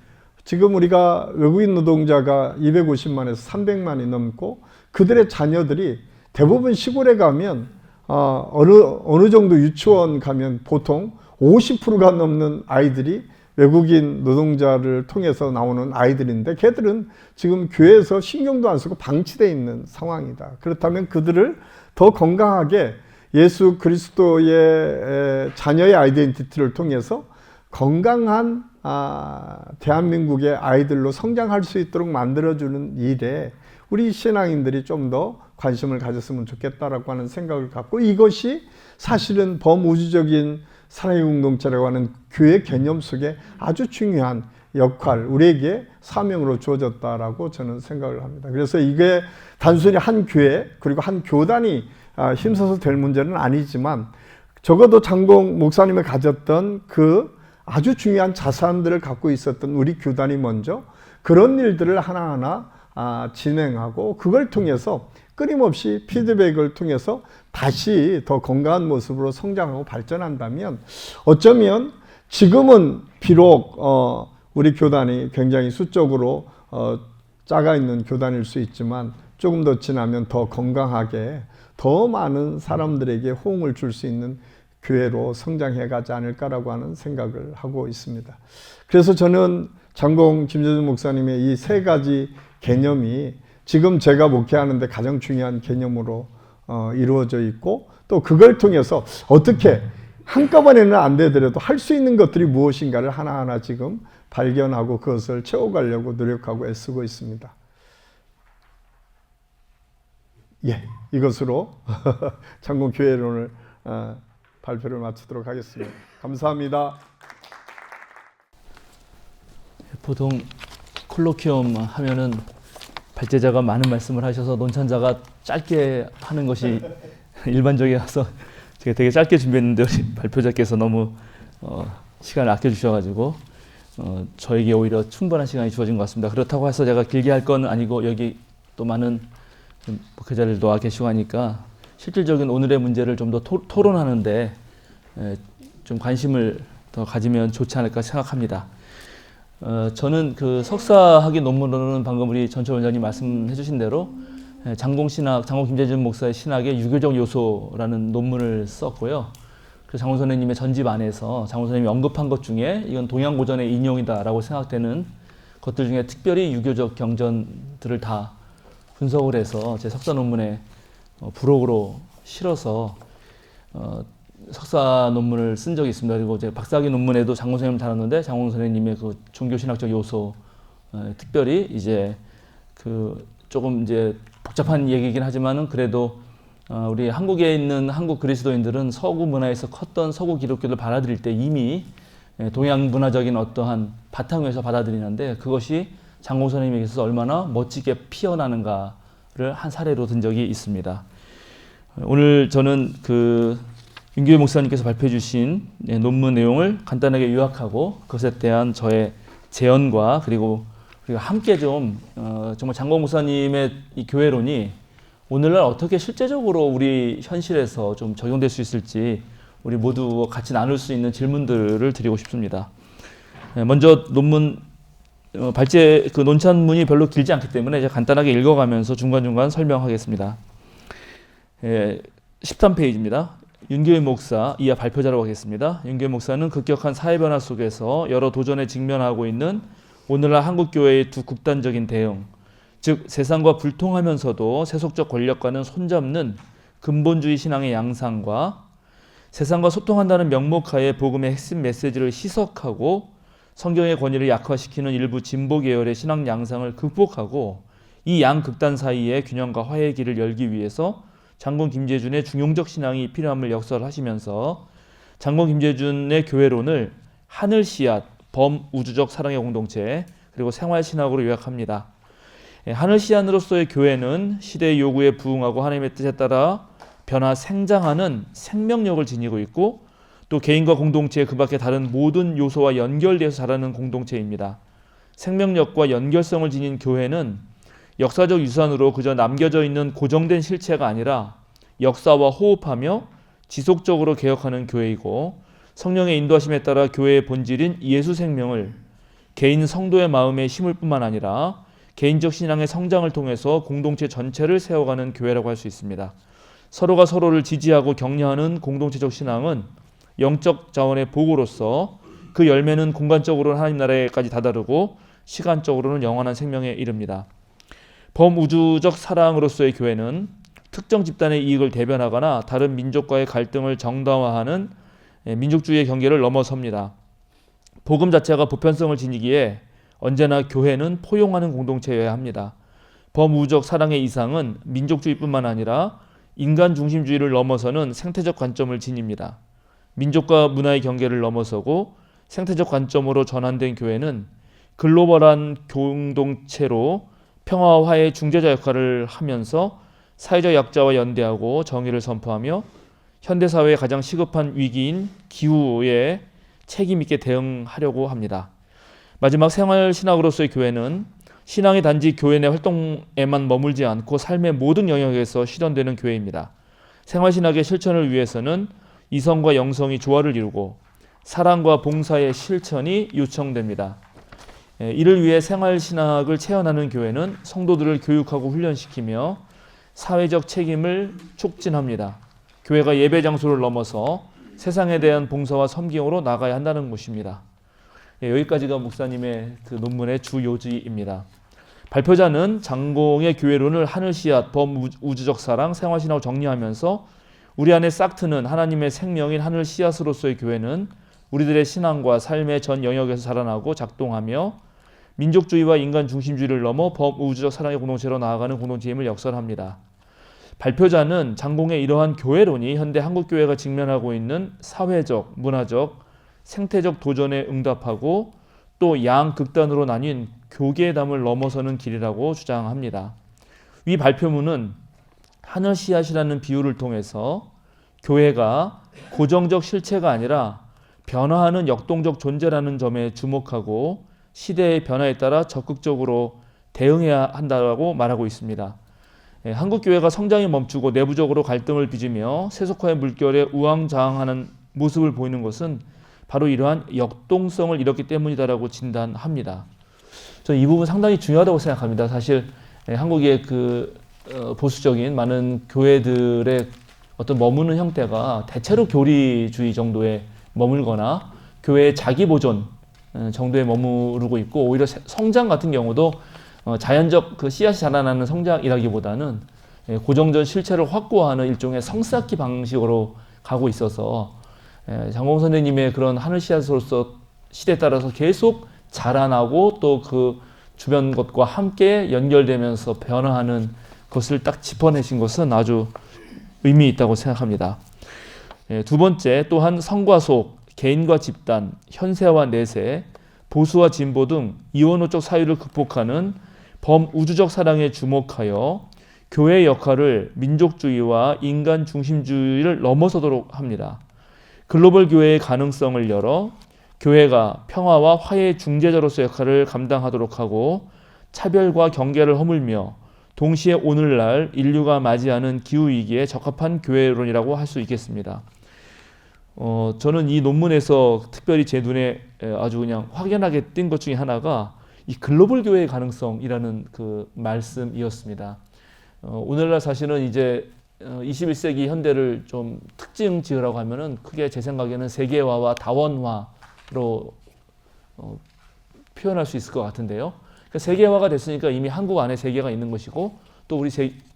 지금 우리가 외국인 노동자가 250만에서 300만이 넘고 그들의 자녀들이 대부분 시골에 가면 어느 정도 유치원 가면 보통 50%가 넘는 아이들이 외국인 노동자를 통해서 나오는 아이들인데 걔들은 지금 교회에서 신경도 안 쓰고 방치되어 있는 상황이다. 그렇다면 그들을 더 건강하게 예수 그리스도의 자녀의 아이덴티티를 통해서 건강한 대한민국의 아이들로 성장할 수 있도록 만들어주는 일에 우리 신앙인들이 좀 더 관심을 가졌으면 좋겠다라고 하는 생각을 갖고 이것이 사실은 범우주적인 사랑의 공동체라고 하는 교회 개념 속에 아주 중요한 역할, 우리에게 사명으로 주어졌다라고 저는 생각을 합니다. 그래서 이게 단순히 한 교회 그리고 한 교단이 힘써서 될 문제는 아니지만 적어도 장공 목사님이 가졌던 그 아주 중요한 자산들을 갖고 있었던 우리 교단이 먼저 그런 일들을 하나하나 진행하고 그걸 통해서 끊임없이 피드백을 통해서 다시 더 건강한 모습으로 성장하고 발전한다면 어쩌면 지금은 비록 우리 교단이 굉장히 수적으로 작아 있는 교단일 수 있지만 조금 더 지나면 더 건강하게 더 많은 사람들에게 호응을 줄 수 있는 교회로 성장해 가지 않을까라고 하는 생각을 하고 있습니다. 그래서 저는 장공 김재준 목사님의 이 세 가지 개념이 지금 제가 목회하는데 가장 중요한 개념으로 이루어져 있고 또 그걸 통해서 어떻게 한꺼번에는 안 되더라도 할 수 있는 것들이 무엇인가를 하나하나 지금 발견하고 그것을 채워가려고 노력하고 애쓰고 있습니다. 예, 이것으로 장공 교회론을 발표를 마치도록 하겠습니다. 감사합니다. 보통 콜로퀴엄 하면은 발제자가 많은 말씀을 하셔서 논찬자가 짧게 하는 것이 일반적이라서 제가 되게 짧게 준비했는데 우리 발표자께서 너무 시간을 아껴주셔가지고 저에게 오히려 충분한 시간이 주어진 것 같습니다. 그렇다고 해서 제가 길게 할 건 아니고 여기 또 많은 목회자들도 와 계시고 하니까 실질적인 오늘의 문제를 좀 더 토론하는데 좀 관심을 더 가지면 좋지 않을까 생각합니다. 저는 그 석사학위 논문으로는 방금 우리 전철 원장님 말씀해 주신 대로 장공 김재준 목사의 신학의 유교적 요소라는 논문을 썼고요. 그래서 장공 선생님의 전집 안에서 장공 선생님이 언급한 것 중에 이건 동양 고전의 인용이다라고 생각되는 것들 중에 특별히 유교적 경전들을 다 분석을 해서 제 석사 논문에 부록으로 실어서 석사 논문을 쓴 적이 있습니다. 그리고 제 박사학위 논문에도 장공 선생님 다뤘는데 장공 선생님의 그 종교신학적 요소, 특별히 이제 그 조금 이제 복잡한 얘기이긴 하지만은 그래도 우리 한국에 있는 한국 그리스도인들은 서구 문화에서 컸던 서구 기독교를 받아들일 때 이미 동양 문화적인 어떠한 바탕에서 받아들이는데 그것이 장공 선생님에게 있어서 얼마나 멋지게 피어나는가를 한 사례로 든 적이 있습니다. 오늘 저는 그 윤교회 목사님께서 발표해 주신 논문 내용을 간단하게 요약하고 그것에 대한 저의 제언과 그리고 우리가 함께 좀 정말 장공 목사님의 이 교회론이 오늘날 어떻게 실제적으로 우리 현실에서 좀 적용될 수 있을지 우리 모두 같이 나눌 수 있는 질문들을 드리고 싶습니다. 먼저 논문 발제 그 논찬문이 별로 길지 않기 때문에 이제 간단하게 읽어가면서 중간중간 설명하겠습니다. 13페이지입니다. 윤교회 목사, 이하 발표자라고 하겠습니다. 윤교회 목사는 급격한 사회 변화 속에서 여러 도전에 직면하고 있는 오늘날 한국교회의 두 극단적인 대응, 즉 세상과 불통하면서도 세속적 권력과는 손잡는 근본주의 신앙의 양상과 세상과 소통한다는 명목하에 복음의 핵심 메시지를 희석하고 성경의 권위를 약화시키는 일부 진보 계열의 신앙 양상을 극복하고 이 양극단 사이의 균형과 화해의 길을 열기 위해서 장공 김재준의 중용적 신앙이 필요함을 역설하시면서 장공 김재준의 교회론을 하늘 씨앗, 범우주적 사랑의 공동체, 그리고 생활 신학으로 요약합니다. 하늘 씨앗으로서의 교회는 시대의 요구에 부응하고 하나님의 뜻에 따라 변화 생장하는 생명력을 지니고 있고 또 개인과 공동체의 그 밖의 다른 모든 요소와 연결되어서 자라는 공동체입니다. 생명력과 연결성을 지닌 교회는 역사적 유산으로 그저 남겨져 있는 고정된 실체가 아니라 역사와 호흡하며 지속적으로 개혁하는 교회이고 성령의 인도하심에 따라 교회의 본질인 예수 생명을 개인 성도의 마음에 심을 뿐만 아니라 개인적 신앙의 성장을 통해서 공동체 전체를 세워가는 교회라고 할 수 있습니다. 서로가 서로를 지지하고 격려하는 공동체적 신앙은 영적 자원의 보고로서 그 열매는 공간적으로는 하나님 나라에까지 다다르고 시간적으로는 영원한 생명에 이릅니다. 범우주적 사랑으로서의 교회는 특정 집단의 이익을 대변하거나 다른 민족과의 갈등을 정당화하는 민족주의의 경계를 넘어섭니다. 복음 자체가 보편성을 지니기에 언제나 교회는 포용하는 공동체여야 합니다. 범우주적 사랑의 이상은 민족주의뿐만 아니라 인간 중심주의를 넘어서는 생태적 관점을 지닙니다. 민족과 문화의 경계를 넘어서고 생태적 관점으로 전환된 교회는 글로벌한 공동체로 평화와 화해의 중재자 역할을 하면서 사회적 약자와 연대하고 정의를 선포하며 현대사회의 가장 시급한 위기인 기후에 책임 있게 대응하려고 합니다. 마지막 생활신학으로서의 교회는 신앙이 단지 교회 내 활동에만 머물지 않고 삶의 모든 영역에서 실현되는 교회입니다. 생활신학의 실천을 위해서는 이성과 영성이 조화를 이루고 사랑과 봉사의 실천이 요청됩니다. 이를 위해 생활신학을 체현하는 교회는 성도들을 교육하고 훈련시키며 사회적 책임을 촉진합니다. 교회가 예배 장소를 넘어서 세상에 대한 봉사와 섬김으로 나가야 한다는 것입니다. 여기까지가 목사님의 그 논문의 주 요지입니다. 발표자는 장공의 교회론을 하늘 씨앗, 범우주적 사랑, 생활신학을 정리하면서 우리 안에 싹 트는 하나님의 생명인 하늘 씨앗으로서의 교회는 우리들의 신앙과 삶의 전 영역에서 자라나고 작동하며 민족주의와 인간 중심주의를 넘어 범우주적 사랑의 공동체로 나아가는 공동체임을 역설합니다. 발표자는 장공의 이러한 교회론이 현대 한국교회가 직면하고 있는 사회적, 문화적, 생태적 도전에 응답하고 또 양극단으로 나뉜 교계담을 넘어서는 길이라고 주장합니다. 위 발표문은 하늘 씨앗이라는 비유를 통해서 교회가 고정적 실체가 아니라 변화하는 역동적 존재라는 점에 주목하고 시대의 변화에 따라 적극적으로 대응해야 한다고 말하고 있습니다. 한국교회가 성장이 멈추고 내부적으로 갈등을 빚으며 세속화의 물결에 우왕좌왕하는 모습을 보이는 것은 바로 이러한 역동성을 잃었기 때문이다라고 진단합니다. 저는 이 부분 상당히 중요하다고 생각합니다. 사실 한국의 그 보수적인 많은 교회들의 어떤 머무는 형태가 대체로 교리주의 정도에 머물거나 교회의 자기 보존 정도에 머무르고 있고, 오히려 성장 같은 경우도 자연적 그 씨앗이 자라나는 성장이라기보다는 고정전 실체를 확고화하는 일종의 성쌓기 방식으로 가고 있어서 장공 선생님의 그런 하늘 씨앗으로서 시대에 따라서 계속 자라나고 또 그 주변 것과 함께 연결되면서 변화하는 것을 딱 짚어내신 것은 아주 의미 있다고 생각합니다. 두 번째, 또한 성과 속, 개인과 집단, 현세와 내세, 보수와 진보 등 이원호적 사유를 극복하는 범우주적 사랑에 주목하여 교회의 역할을 민족주의와 인간 중심주의를 넘어서도록 합니다. 글로벌 교회의 가능성을 열어 교회가 평화와 화해의 중재자로서 역할을 감당하도록 하고 차별과 경계를 허물며 동시에 오늘날 인류가 맞이하는 기후위기에 적합한 교회론이라고 할 수 있겠습니다. 저는 이 논문에서 특별히 제 눈에 아주 그냥 확연하게 띈 것 중에 하나가 이 글로벌 교회의 가능성이라는 그 말씀이었습니다. 오늘날 사실은 이제 21세기 현대를 좀 특징 지으라고 하면은 크게 제 생각에는 세계화와 다원화로 표현할 수 있을 것 같은데요. 그러니까 세계화가 됐으니까 이미 한국 안에 세계가 있는 것이고 또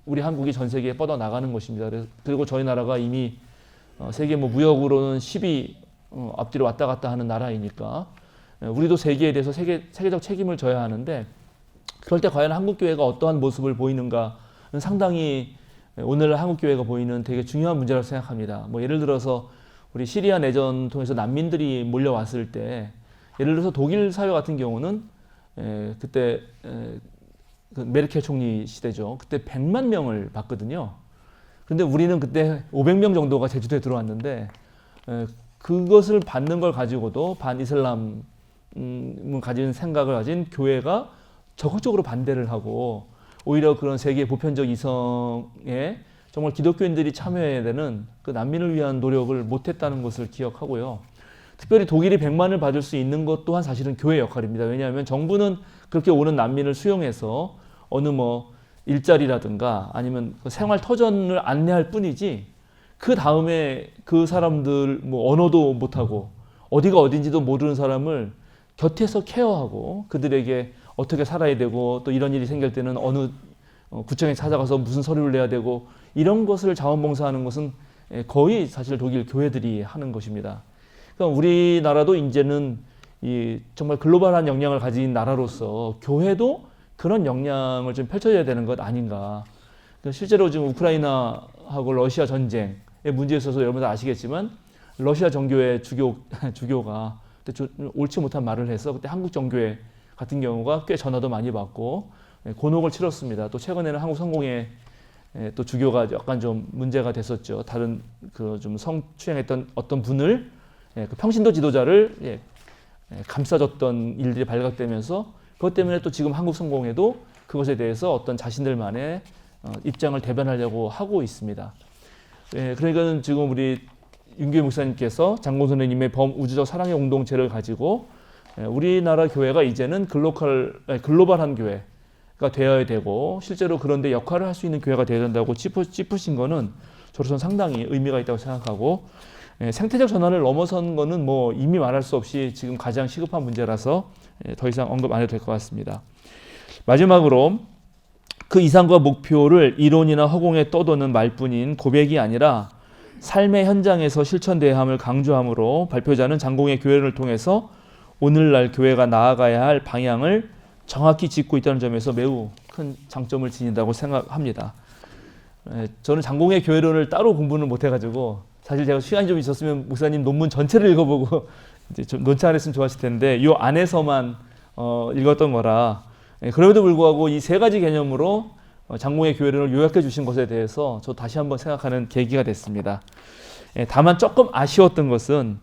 우리 한국이 전 세계에 뻗어 나가는 것입니다. 그리고 저희 나라가 이미 세계 무역으로는 10위 앞뒤로 왔다 갔다 하는 나라이니까 우리도 세계에 대해서 세계적 책임을 져야 하는데, 그럴 때 과연 한국교회가 어떠한 모습을 보이는가는 상당히 오늘 한국교회가 보이는 되게 중요한 문제라고 생각합니다. 예를 들어서 우리 시리아 내전 통해서 난민들이 몰려왔을 때, 예를 들어서 독일 사회 같은 경우는 그때 그 메르켈 총리 시대죠. 그때 100만 명을 받거든요. 그런데 우리는 그때 500명 정도가 제주도에 들어왔는데 그것을 받는 걸 가지고도 반이슬람을 가진 생각을 가진 교회가 적극적으로 반대를 하고 오히려 그런 세계 보편적 이성에 정말 기독교인들이 참여해야 되는 그 난민을 위한 노력을 못했다는 것을 기억하고요. 특별히 독일이 100만을 받을 수 있는 것 또한 사실은 교회 역할입니다. 왜냐하면 정부는 그렇게 오는 난민을 수용해서 어느 일자리라든가 아니면 생활 터전을 안내할 뿐이지, 그 다음에 그 사람들 언어도 못하고 어디가 어딘지도 모르는 사람을 곁에서 케어하고 그들에게 어떻게 살아야 되고 또 이런 일이 생길 때는 어느 구청에 찾아가서 무슨 서류를 내야 되고 이런 것을 자원봉사하는 것은 거의 사실 독일 교회들이 하는 것입니다. 그러니까 우리나라도 이제는 정말 글로벌한 역량을 가진 나라로서 교회도 그런 역량을 좀 펼쳐야 되는 것 아닌가. 실제로 지금 우크라이나하고 러시아 전쟁의 문제에 있어서 여러분들 아시겠지만 러시아 정교회 주교가 그때 옳지 못한 말을 해서 그때 한국 정교회 같은 경우가 꽤 전화도 많이 받고 곤혹을 치렀습니다. 또 최근에는 한국 성공회 또 주교가 약간 좀 문제가 됐었죠. 다른 그 좀 성추행했던 어떤 분을 그 평신도 지도자를 감싸줬던 일들이 발각되면서 그것 때문에 또 지금 한국성공회도 그것에 대해서 어떤 자신들만의 입장을 대변하려고 하고 있습니다. 그러니까 지금 우리 윤교회 목사님께서 장공 선생님의 범우주적 사랑의 공동체를 가지고 우리나라 교회가 이제는 글로벌한 교회가 되어야 되고 실제로 그런데 역할을 할 수 있는 교회가 되어야 된다고 짚으신 거는 저로서는 상당히 의미가 있다고 생각하고 생태적 전환을 넘어선 거는 뭐 이미 말할 수 없이 지금 가장 시급한 문제라서 더 이상 언급 안 해도 될 것 같습니다. 마지막으로 그 이상과 목표를 이론이나 허공에 떠도는 말뿐인 고백이 아니라 삶의 현장에서 실천돼야 함을 강조함으로 발표자는 장공의 교회를 통해서 오늘날 교회가 나아가야 할 방향을 정확히 짚고 있다는 점에서 매우 큰 장점을 지닌다고 생각합니다. 저는 장공의 교회론을 따로 공부는 못해가지고 사실 제가 시간이 좀 있었으면 목사님 논문 전체를 읽어보고 이제 좀 논차 안 했으면 좋았을 텐데 이 안에서만 읽었던 거라 그럼에도 불구하고 이 세 가지 개념으로 장공의 교회론을 요약해 주신 것에 대해서 저 다시 한번 생각하는 계기가 됐습니다. 다만 조금 아쉬웠던 것은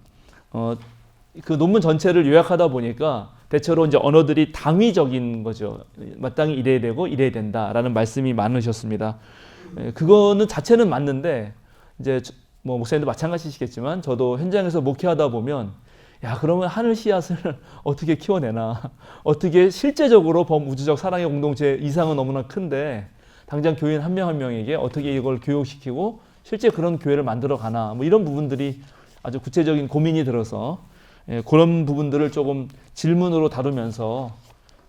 그 논문 전체를 요약하다 보니까 대체로 이제 언어들이 당위적인 거죠. 마땅히 이래야 되고 이래야 된다라는 말씀이 많으셨습니다. 그거는 자체는 맞는데 이제 뭐 목사님도 마찬가지시겠지만 저도 현장에서 목회하다 보면 야 그러면 하늘 씨앗을 어떻게 키워내나 어떻게 실제적으로 범우주적 사랑의 공동체 이상은 너무나 큰데 당장 교인 한 명 한 명에게 어떻게 이걸 교육시키고 실제 그런 교회를 만들어 가나 뭐 이런 부분들이 아주 구체적인 고민이 들어서 그런 부분들을 조금 질문으로 다루면서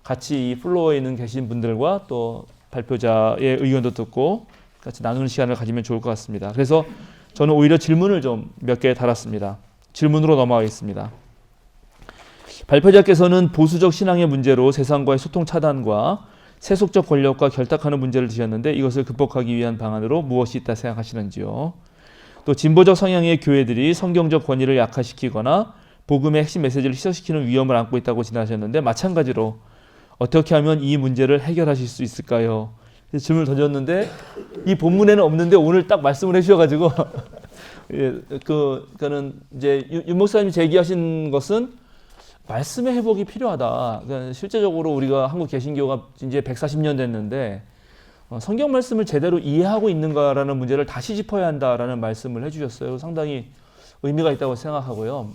같이 이 플로어에 있는 계신 분들과 또 발표자의 의견도 듣고 같이 나누는 시간을 가지면 좋을 것 같습니다. 그래서 저는 오히려 질문을 좀 몇 개 달았습니다. 질문으로 넘어가겠습니다. 발표자께서는 보수적 신앙의 문제로 세상과의 소통 차단과 세속적 권력과 결탁하는 문제를 지셨는데 이것을 극복하기 위한 방안으로 무엇이 있다 생각하시는지요? 또 진보적 성향의 교회들이 성경적 권위를 약화시키거나 복음의 핵심 메시지를 희석시키는 위험을 안고 있다고 지나셨는데 마찬가지로 어떻게 하면 이 문제를 해결하실 수 있을까요? 질문을 던졌는데 이 본문에는 없는데 오늘 딱 말씀을 해주셔가지고 그는 이제 윤 목사님이 제기하신 것은 말씀의 회복이 필요하다. 그러니까 실제적으로 우리가 한국 개신교가 이제 140년 됐는데 성경 말씀을 제대로 이해하고 있는가라는 문제를 다시 짚어야 한다라는 말씀을 해주셨어요. 상당히 의미가 있다고 생각하고요.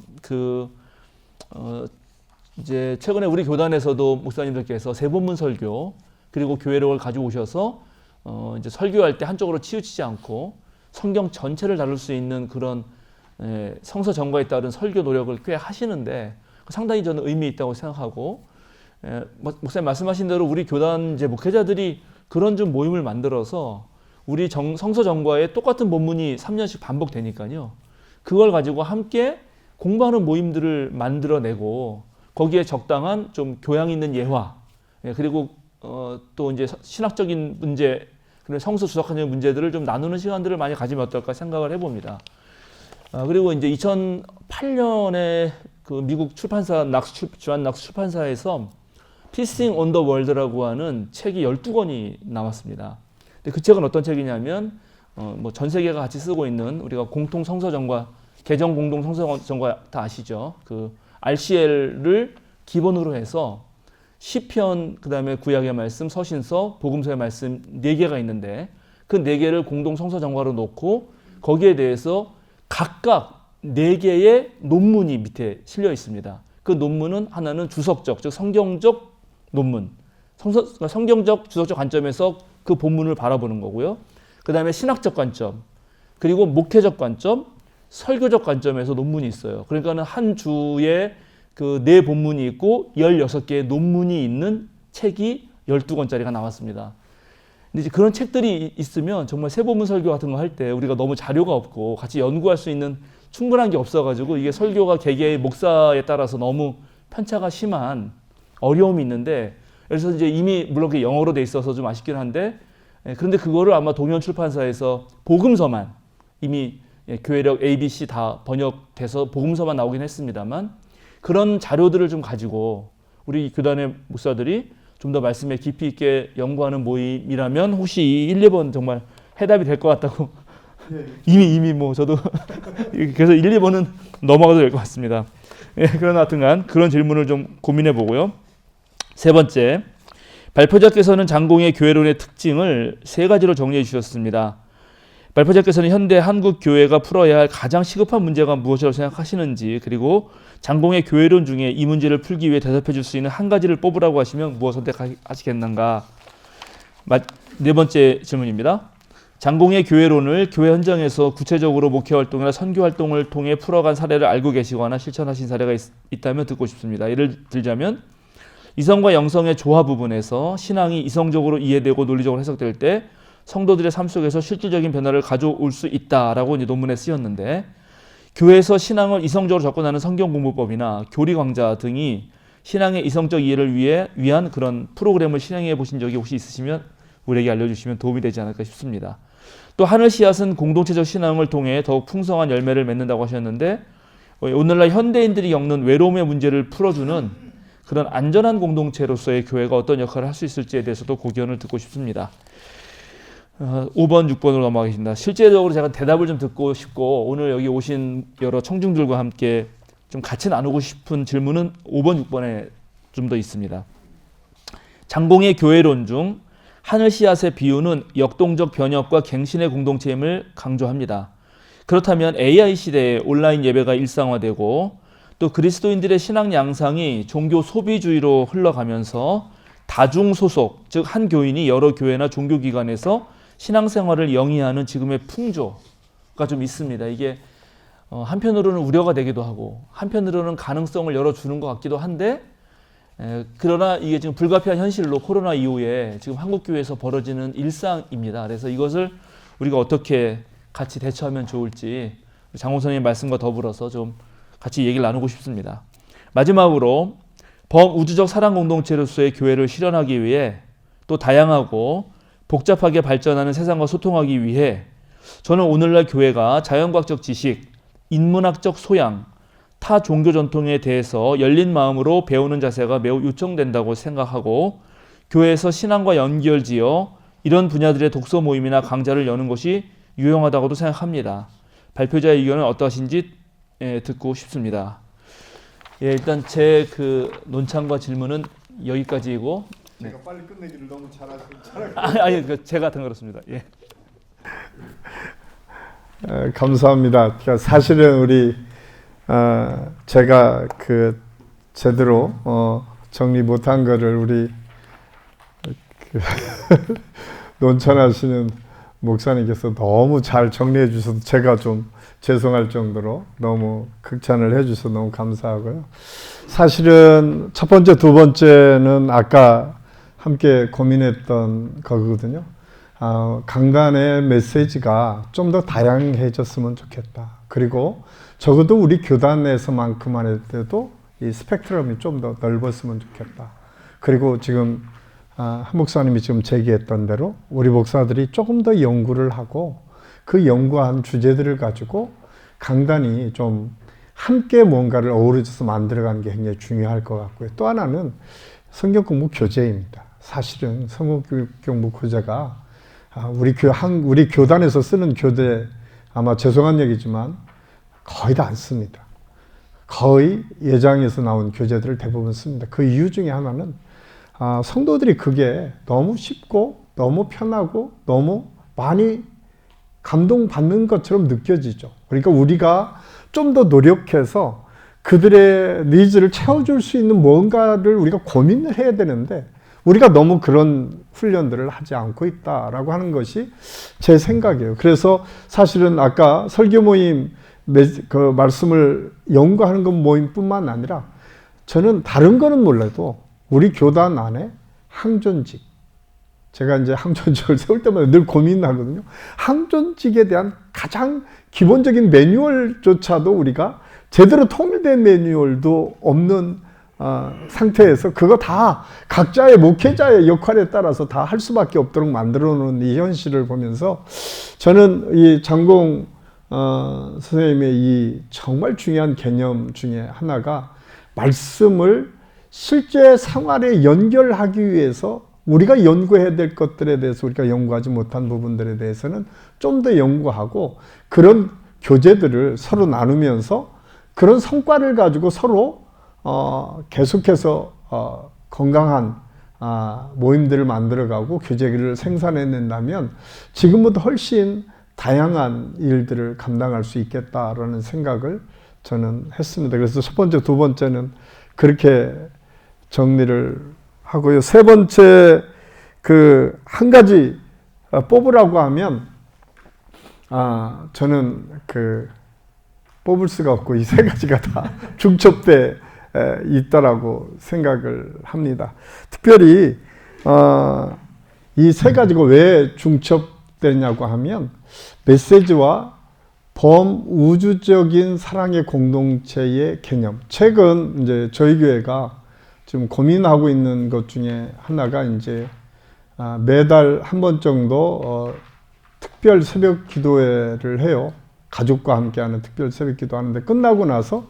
이제 최근에 우리 교단에서도 목사님들께서 세본문 설교 그리고 교회력을 가지고 오셔서 이제 설교할 때 한쪽으로 치우치지 않고 성경 전체를 다룰 수 있는 그런 성서 전과에 따른 설교 노력을 꽤 하시는데 상당히 저는 의미 있다고 생각하고 목사님 말씀하신 대로 우리 교단 이제 목회자들이 그런 좀 모임을 만들어서 우리 성서 전과에 똑같은 본문이 3년씩 반복되니까요. 그걸 가지고 함께 공부하는 모임들을 만들어내고 거기에 적당한 좀 교양 있는 예화 그리고 또 이제 신학적인 문제 그리고 성서 주석하는 문제들을 좀 나누는 시간들을 많이 가지면 어떨까 생각을 해봅니다. 그리고 이제 2008년에 그 미국 출판사 주한 낙수 출판사에서 Peacing on the World라고 하는 책이 12권이 나왔습니다. 근데 그 책은 어떤 책이냐면 뭐 전 세계가 같이 쓰고 있는 우리가 공통 성서전과 개정 공동 성서전과 다 아시죠? 그 RCL을 기본으로 해서 시편 그다음에 구약의 말씀, 서신서, 복음서의 말씀 4개가 있는데 그 4개를 공동 성서전과로 놓고 거기에 대해서 각각 4개의 논문이 밑에 실려 있습니다. 그 논문은 하나는 주석적, 즉 성경적 논문, 성경적 주석적 관점에서 그 본문을 바라보는 거고요. 그 다음에 신학적 관점, 그리고 목회적 관점, 설교적 관점에서 논문이 있어요. 그러니까는 한 주에 그 4본문이 있고 16개의 논문이 있는 책이 12권짜리가 나왔습니다. 근데 이제 그런 책들이 있으면 정말 세본문 설교 같은 거 할 때 우리가 너무 자료가 없고 같이 연구할 수 있는 충분한 게 없어가지고 이게 설교가 개개의 목사에 따라서 너무 편차가 심한 어려움이 있는데 그래서 이제 이미 물론 그게 영어로 돼 있어서 좀 아쉽긴 한데 그런데 그거를 아마 동현 출판사에서 복음서만 이미 교회력 ABC 다 번역돼서 복음서만 나오긴 했습니다만 그런 자료들을 좀 가지고 우리 교단의 목사들이 좀 더 말씀에 깊이 있게 연구하는 모임이라면 혹시 이 1, 2번 정말 해답이 될 것 같다고 이미 뭐 저도 그래서 1, 2번은 넘어가도 될 것 같습니다. 그러나 하여튼간 그런 질문을 좀 고민해 보고요. 세 번째, 발표자께서는 장공의 교회론의 특징을 세 가지로 정리해 주셨습니다. 발표자께서는 현대 한국 교회가 풀어야 할 가장 시급한 문제가 무엇이라고 생각하시는지, 그리고 장공의 교회론 중에 이 문제를 풀기 위해 대답해 줄 수 있는 한 가지를 뽑으라고 하시면 무엇을 선택하시겠는가? 네 번째 질문입니다. 장공의 교회론을 교회 현장에서 구체적으로 목회 활동이나 선교 활동을 통해 풀어간 사례를 알고 계시거나 실천하신 사례가 있다면 듣고 싶습니다. 예를 들자면 이성과 영성의 조화 부분에서 신앙이 이성적으로 이해되고 논리적으로 해석될 때 성도들의 삶 속에서 실질적인 변화를 가져올 수 있다라고 이제 논문에 쓰였는데, 교회에서 신앙을 이성적으로 접근하는 성경 공부법이나 교리 강좌 등이 신앙의 이성적 이해를 위한 그런 프로그램을 실행해 보신 적이 혹시 있으시면 우리에게 알려주시면 도움이 되지 않을까 싶습니다. 또 하늘 씨앗은 공동체적 신앙을 통해 더욱 풍성한 열매를 맺는다고 하셨는데, 오늘날 현대인들이 겪는 외로움의 문제를 풀어주는 그런 안전한 공동체로서의 교회가 어떤 역할을 할 수 있을지에 대해서도 고견을 듣고 싶습니다. 5번, 6번으로 넘어가겠습니다. 실제적으로 제가 대답을 좀 듣고 싶고 오늘 여기 오신 여러 청중들과 함께 좀 같이 나누고 싶은 질문은 5번, 6번에 좀 더 있습니다. 장공의 교회론 중 하늘 씨앗의 비유는 역동적 변혁과 갱신의 공동체임을 강조합니다. 그렇다면 AI 시대에 온라인 예배가 일상화되고 또 그리스도인들의 신앙 양상이 종교 소비주의로 흘러가면서 다중 소속, 즉 한 교인이 여러 교회나 종교기관에서 신앙생활을 영위하는 지금의 풍조가 좀 있습니다. 이게 한편으로는 우려가 되기도 하고 한편으로는 가능성을 열어주는 것 같기도 한데, 그러나 이게 지금 불가피한 현실로 코로나 이후에 지금 한국교회에서 벌어지는 일상입니다. 그래서 이것을 우리가 어떻게 같이 대처하면 좋을지 장홍 선생님 말씀과 더불어서 좀 같이 얘기를 나누고 싶습니다. 마지막으로 범우주적 사랑 공동체로서의 교회를 실현하기 위해 또 다양하고 복잡하게 발전하는 세상과 소통하기 위해 저는 오늘날 교회가 자연과학적 지식, 인문학적 소양, 타 종교 전통에 대해서 열린 마음으로 배우는 자세가 매우 요청된다고 생각하고 교회에서 신앙과 연결지어 이런 분야들의 독서 모임이나 강좌를 여는 것이 유용하다고도 생각합니다. 발표자의 의견은 어떠하신지 듣고 싶습니다. 예, 일단 제 그 논창과 질문은 여기까지이고. 제가 빨리 끝내기를 너무 잘하시고 아니 제가 든 그렇습니다. 예. 감사합니다. 그러니까 사실은 우리 제가 그 제대로 정리 못한 거를 우리 논천하시는 목사님께서 너무 잘 정리해 주셔서 제가 좀 죄송할 정도로 너무 극찬을 해 주셔서 너무 감사하고요. 사실은 첫 번째, 두 번째는 아까 함께 고민했던 거거든요. 강단의 메시지가 좀 더 다양해졌으면 좋겠다. 그리고 적어도 우리 교단에서만큼만 해도 이 스펙트럼이 좀 더 넓었으면 좋겠다. 그리고 지금 한 목사님이 지금 제기했던 대로 우리 목사들이 조금 더 연구를 하고 그 연구한 주제들을 가지고 강단이 좀 함께 뭔가를 어우러져서 만들어가는 게 굉장히 중요할 것 같고요. 또 하나는 성경 공부 교재입니다. 사실은 성경 공부 교재가 우리 교단에서 쓰는 교재, 아마 죄송한 얘기지만 거의 다 안 씁니다. 거의 예장에서 나온 교재들을 대부분 씁니다. 그 이유 중에 하나는 성도들이 그게 너무 쉽고 너무 편하고 너무 많이 감동받는 것처럼 느껴지죠. 그러니까 우리가 좀 더 노력해서 그들의 니즈를 채워줄 수 있는 뭔가를 우리가 고민을 해야 되는데 우리가 너무 그런 훈련들을 하지 않고 있다라고 하는 것이 제 생각이에요. 그래서 사실은 아까 설교 모임 그 말씀을 연구하는 것 모임뿐만 아니라 저는 다른 거는 몰라도 우리 교단 안에 항존직, 제가 이제 항존직을 세울 때마다 늘 고민하거든요. 항존직에 대한 가장 기본적인 매뉴얼조차도 우리가 제대로 통일된 매뉴얼도 없는 상태에서 그거 다 각자의 목회자의 역할에 따라서 다 할 수밖에 없도록 만들어 놓은 이 현실을 보면서 저는 이 장공 선생님의 이 정말 중요한 개념 중에 하나가 말씀을 실제 생활에 연결하기 위해서 우리가 연구해야 될 것들에 대해서 우리가 연구하지 못한 부분들에 대해서는 좀 더 연구하고 그런 교재들을 서로 나누면서 그런 성과를 가지고 서로 계속해서 건강한 모임들을 만들어가고 교재를 생산해낸다면 지금보다 훨씬 다양한 일들을 감당할 수 있겠다라는 생각을 저는 했습니다. 그래서 첫 번째, 두 번째는 그렇게 정리를 하고요. 세 번째, 한 가지 뽑으라고 하면, 저는 뽑을 수가 없고 이 세 가지가 다 중첩돼 있다라고 생각을 합니다. 특별히, 이 세 가지가 왜 중첩되냐고 하면, 메시지와 범우주적인 사랑의 공동체의 개념. 최근 이제 저희 교회가 지금 고민하고 있는 것 중에 하나가 이제 매달 한 번 정도 특별 새벽 기도회를 해요. 가족과 함께하는 특별 새벽 기도하는데 끝나고 나서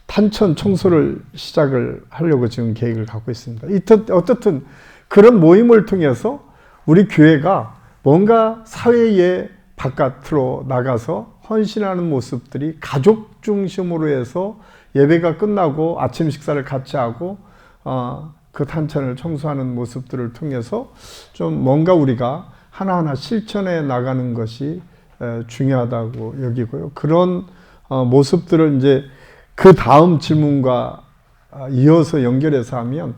탄천 청소를 시작을 하려고 지금 계획을 갖고 있습니다. 어떻든 그런 모임을 통해서 우리 교회가 뭔가 사회의 바깥으로 나가서 헌신하는 모습들이 가족 중심으로 해서 예배가 끝나고 아침 식사를 같이 하고 그 탄천을 청소하는 모습들을 통해서 좀 뭔가 우리가 하나하나 실천해 나가는 것이 중요하다고 여기고요. 그런 모습들을 이제 그 다음 질문과 이어서 연결해서 하면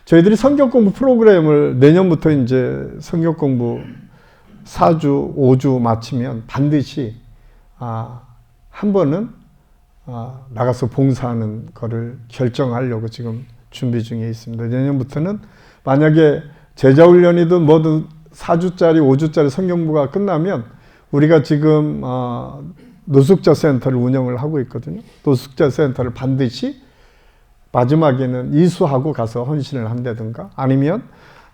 저희들이 성경 공부 프로그램을 내년부터 이제 성경 공부 4주, 5주 마치면 반드시 한 번은 나가서 봉사하는 거를 결정하려고 지금 준비 중에 있습니다. 내년부터는 만약에 제자훈련이든 뭐든 4주짜리, 5주짜리 성경부가 끝나면 우리가 지금 노숙자 센터를 운영을 하고 있거든요. 노숙자 센터를 반드시 마지막에는 이수하고 가서 헌신을 한다든가 아니면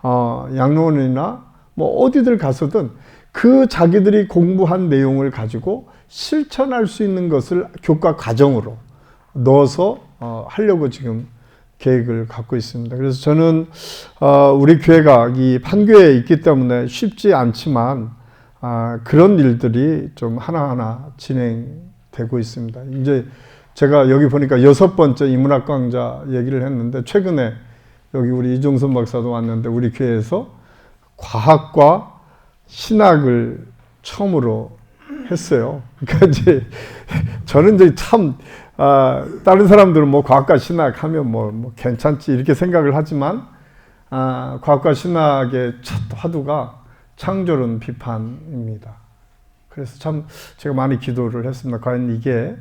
양로원이나 뭐 어디들 가서든 그 자기들이 공부한 내용을 가지고 실천할 수 있는 것을 교과 과정으로 넣어서 하려고 지금 계획을 갖고 있습니다. 그래서 저는 우리 교회가 이 판교에 있기 때문에 쉽지 않지만 그런 일들이 좀 하나하나 진행되고 있습니다. 이제 제가 여기 보니까 6번째 인문학 강좌 얘기를 했는데 최근에 여기 우리 이종선 박사도 왔는데 우리 교회에서 과학과 신학을 처음으로 했어요. 그러니까 이제 저는 이제 참 다른 사람들은 뭐 과학과 신학 하면 뭐 괜찮지 이렇게 생각을 하지만 과학과 신학의 첫 화두가 창조론 비판입니다. 그래서 참 제가 많이 기도를 했습니다. 과연 이게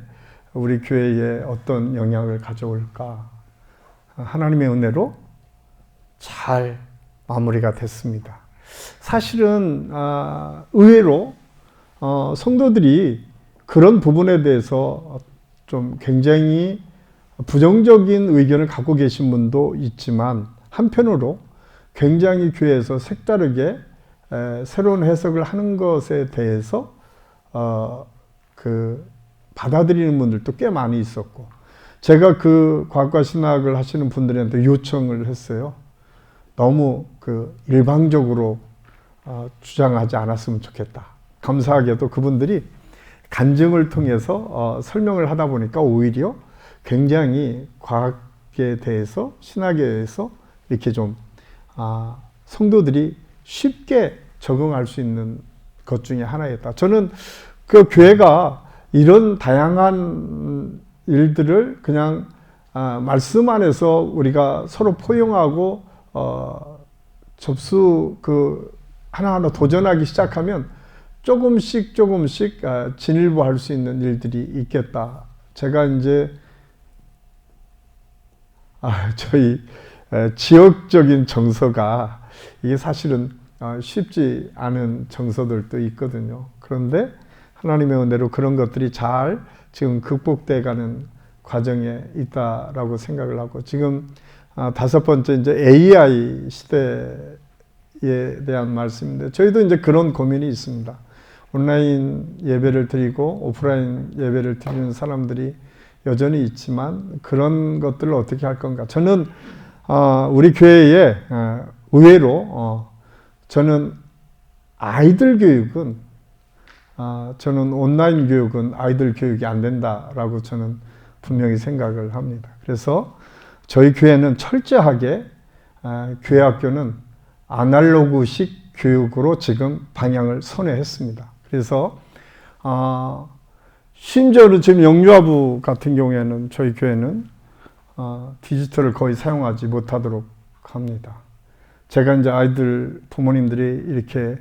우리 교회에 어떤 영향을 가져올까? 하나님의 은혜로 잘 마무리가 됐습니다. 사실은 의외로 성도들이 그런 부분에 대해서 좀 굉장히 부정적인 의견을 갖고 계신 분도 있지만 한편으로 굉장히 교회에서 색다르게 새로운 해석을 하는 것에 대해서 받아들이는 분들도 꽤 많이 있었고 제가 그 과학과 신학을 하시는 분들한테 요청을 했어요. 너무 일방적으로 주장하지 않았으면 좋겠다. 감사하게도 그분들이 간증을 통해서 설명을 하다 보니까 오히려 굉장히 과학에 대해서 신학에 대해서 이렇게 좀 성도들이 쉽게 적응할 수 있는 것 중에 하나였다. 저는 그 교회가 이런 다양한 일들을 그냥 말씀 안에서 우리가 서로 포용하고 하나하나 도전하기 시작하면 조금씩 진일보할 수 있는 일들이 있겠다. 제가 이제 저희 지역적인 정서가 이게 사실은 쉽지 않은 정서들도 있거든요. 그런데 하나님의 은혜로 그런 것들이 잘 지금 극복돼가는 과정에 있다라고 생각을 하고 지금 5번째 이제 AI 시대에 대한 말씀인데 저희도 이제 그런 고민이 있습니다. 온라인 예배를 드리고 오프라인 예배를 드리는 사람들이 여전히 있지만 그런 것들을 어떻게 할 건가? 저는 우리 교회에 의외로 저는 아이들 교육은 저는 온라인 교육은 아이들 교육이 안 된다라고 저는 분명히 생각을 합니다. 그래서 저희 교회는 철저하게 교회 학교는 아날로그식 교육으로 지금 방향을 선회했습니다. 그래서 심지어는 지금 영유아부 같은 경우에는 저희 교회는 디지털을 거의 사용하지 못하도록 합니다. 제가 이제 아이들 부모님들이 이렇게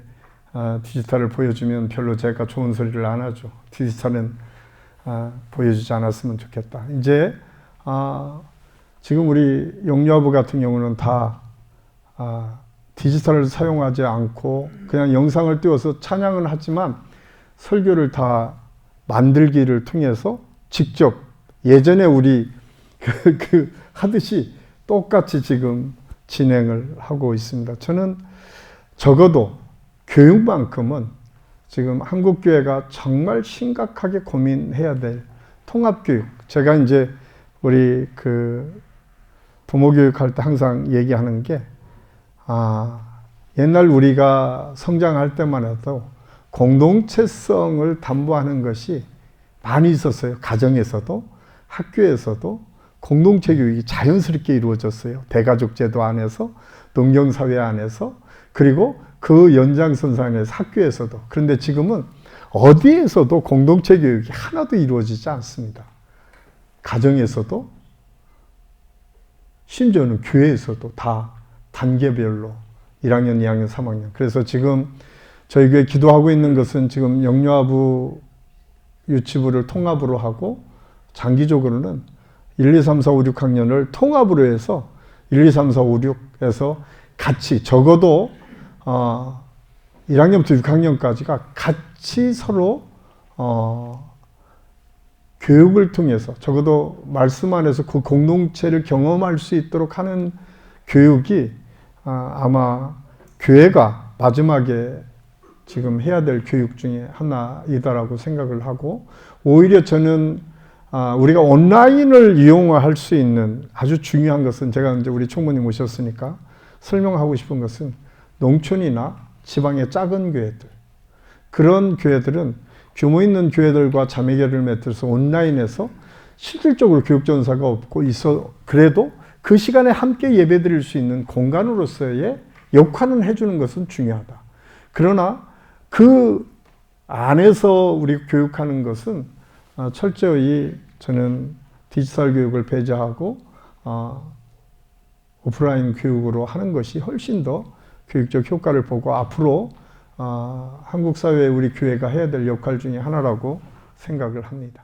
디지털을 보여주면 별로 제가 좋은 소리를 안 하죠. 디지털은 보여주지 않았으면 좋겠다. 이제 지금 우리 영유아부 같은 경우는 다 디지털을 사용하지 않고 그냥 영상을 띄워서 찬양은 하지만 설교를 다 만들기를 통해서 직접 예전에 우리 하듯이 똑같이 지금 진행을 하고 있습니다. 저는 적어도 교육만큼은 지금 한국교회가 정말 심각하게 고민해야 될 통합교육. 제가 이제 우리 부모교육할 때 항상 얘기하는 게, 옛날 우리가 성장할 때만 해도 공동체성을 담보하는 것이 많이 있었어요. 가정에서도, 학교에서도 공동체 교육이 자연스럽게 이루어졌어요. 대가족 제도 안에서, 농경사회 안에서, 그리고 그 연장선상에서 학교에서도. 그런데 지금은 어디에서도 공동체 교육이 하나도 이루어지지 않습니다. 가정에서도, 심지어는 교회에서도 다 단계별로 1학년, 2학년, 3학년. 그래서 지금 저희 교회 기도하고 있는 것은 지금 영유아부 유치부를 통합으로 하고 장기적으로는 1, 2, 3, 4, 5, 6학년을 통합으로 해서 1, 2, 3, 4, 5, 6에서 같이 적어도 1학년부터 6학년까지가 같이 서로 교육을 통해서 적어도 말씀 안에서 그 공동체를 경험할 수 있도록 하는 교육이 아마 교회가 마지막에 지금 해야 될 교육 중에 하나이다라고 생각을 하고, 오히려 저는 우리가 온라인을 이용할 수 있는 아주 중요한 것은, 제가 이제 우리 총무님 오셨으니까 설명하고 싶은 것은, 농촌이나 지방의 작은 교회들, 그런 교회들은 규모 있는 교회들과 자매결을 맺어서 온라인에서 실질적으로 교육 전사가 없고 그래도 그 시간에 함께 예배드릴 수 있는 공간으로서의 역할은 해주는 것은 중요하다. 그러나 그 안에서 우리 교육하는 것은 철저히 저는 디지털 교육을 배제하고 오프라인 교육으로 하는 것이 훨씬 더 교육적 효과를 보고 앞으로 한국 사회에 우리 교회가 해야 될 역할 중에 하나라고 생각을 합니다.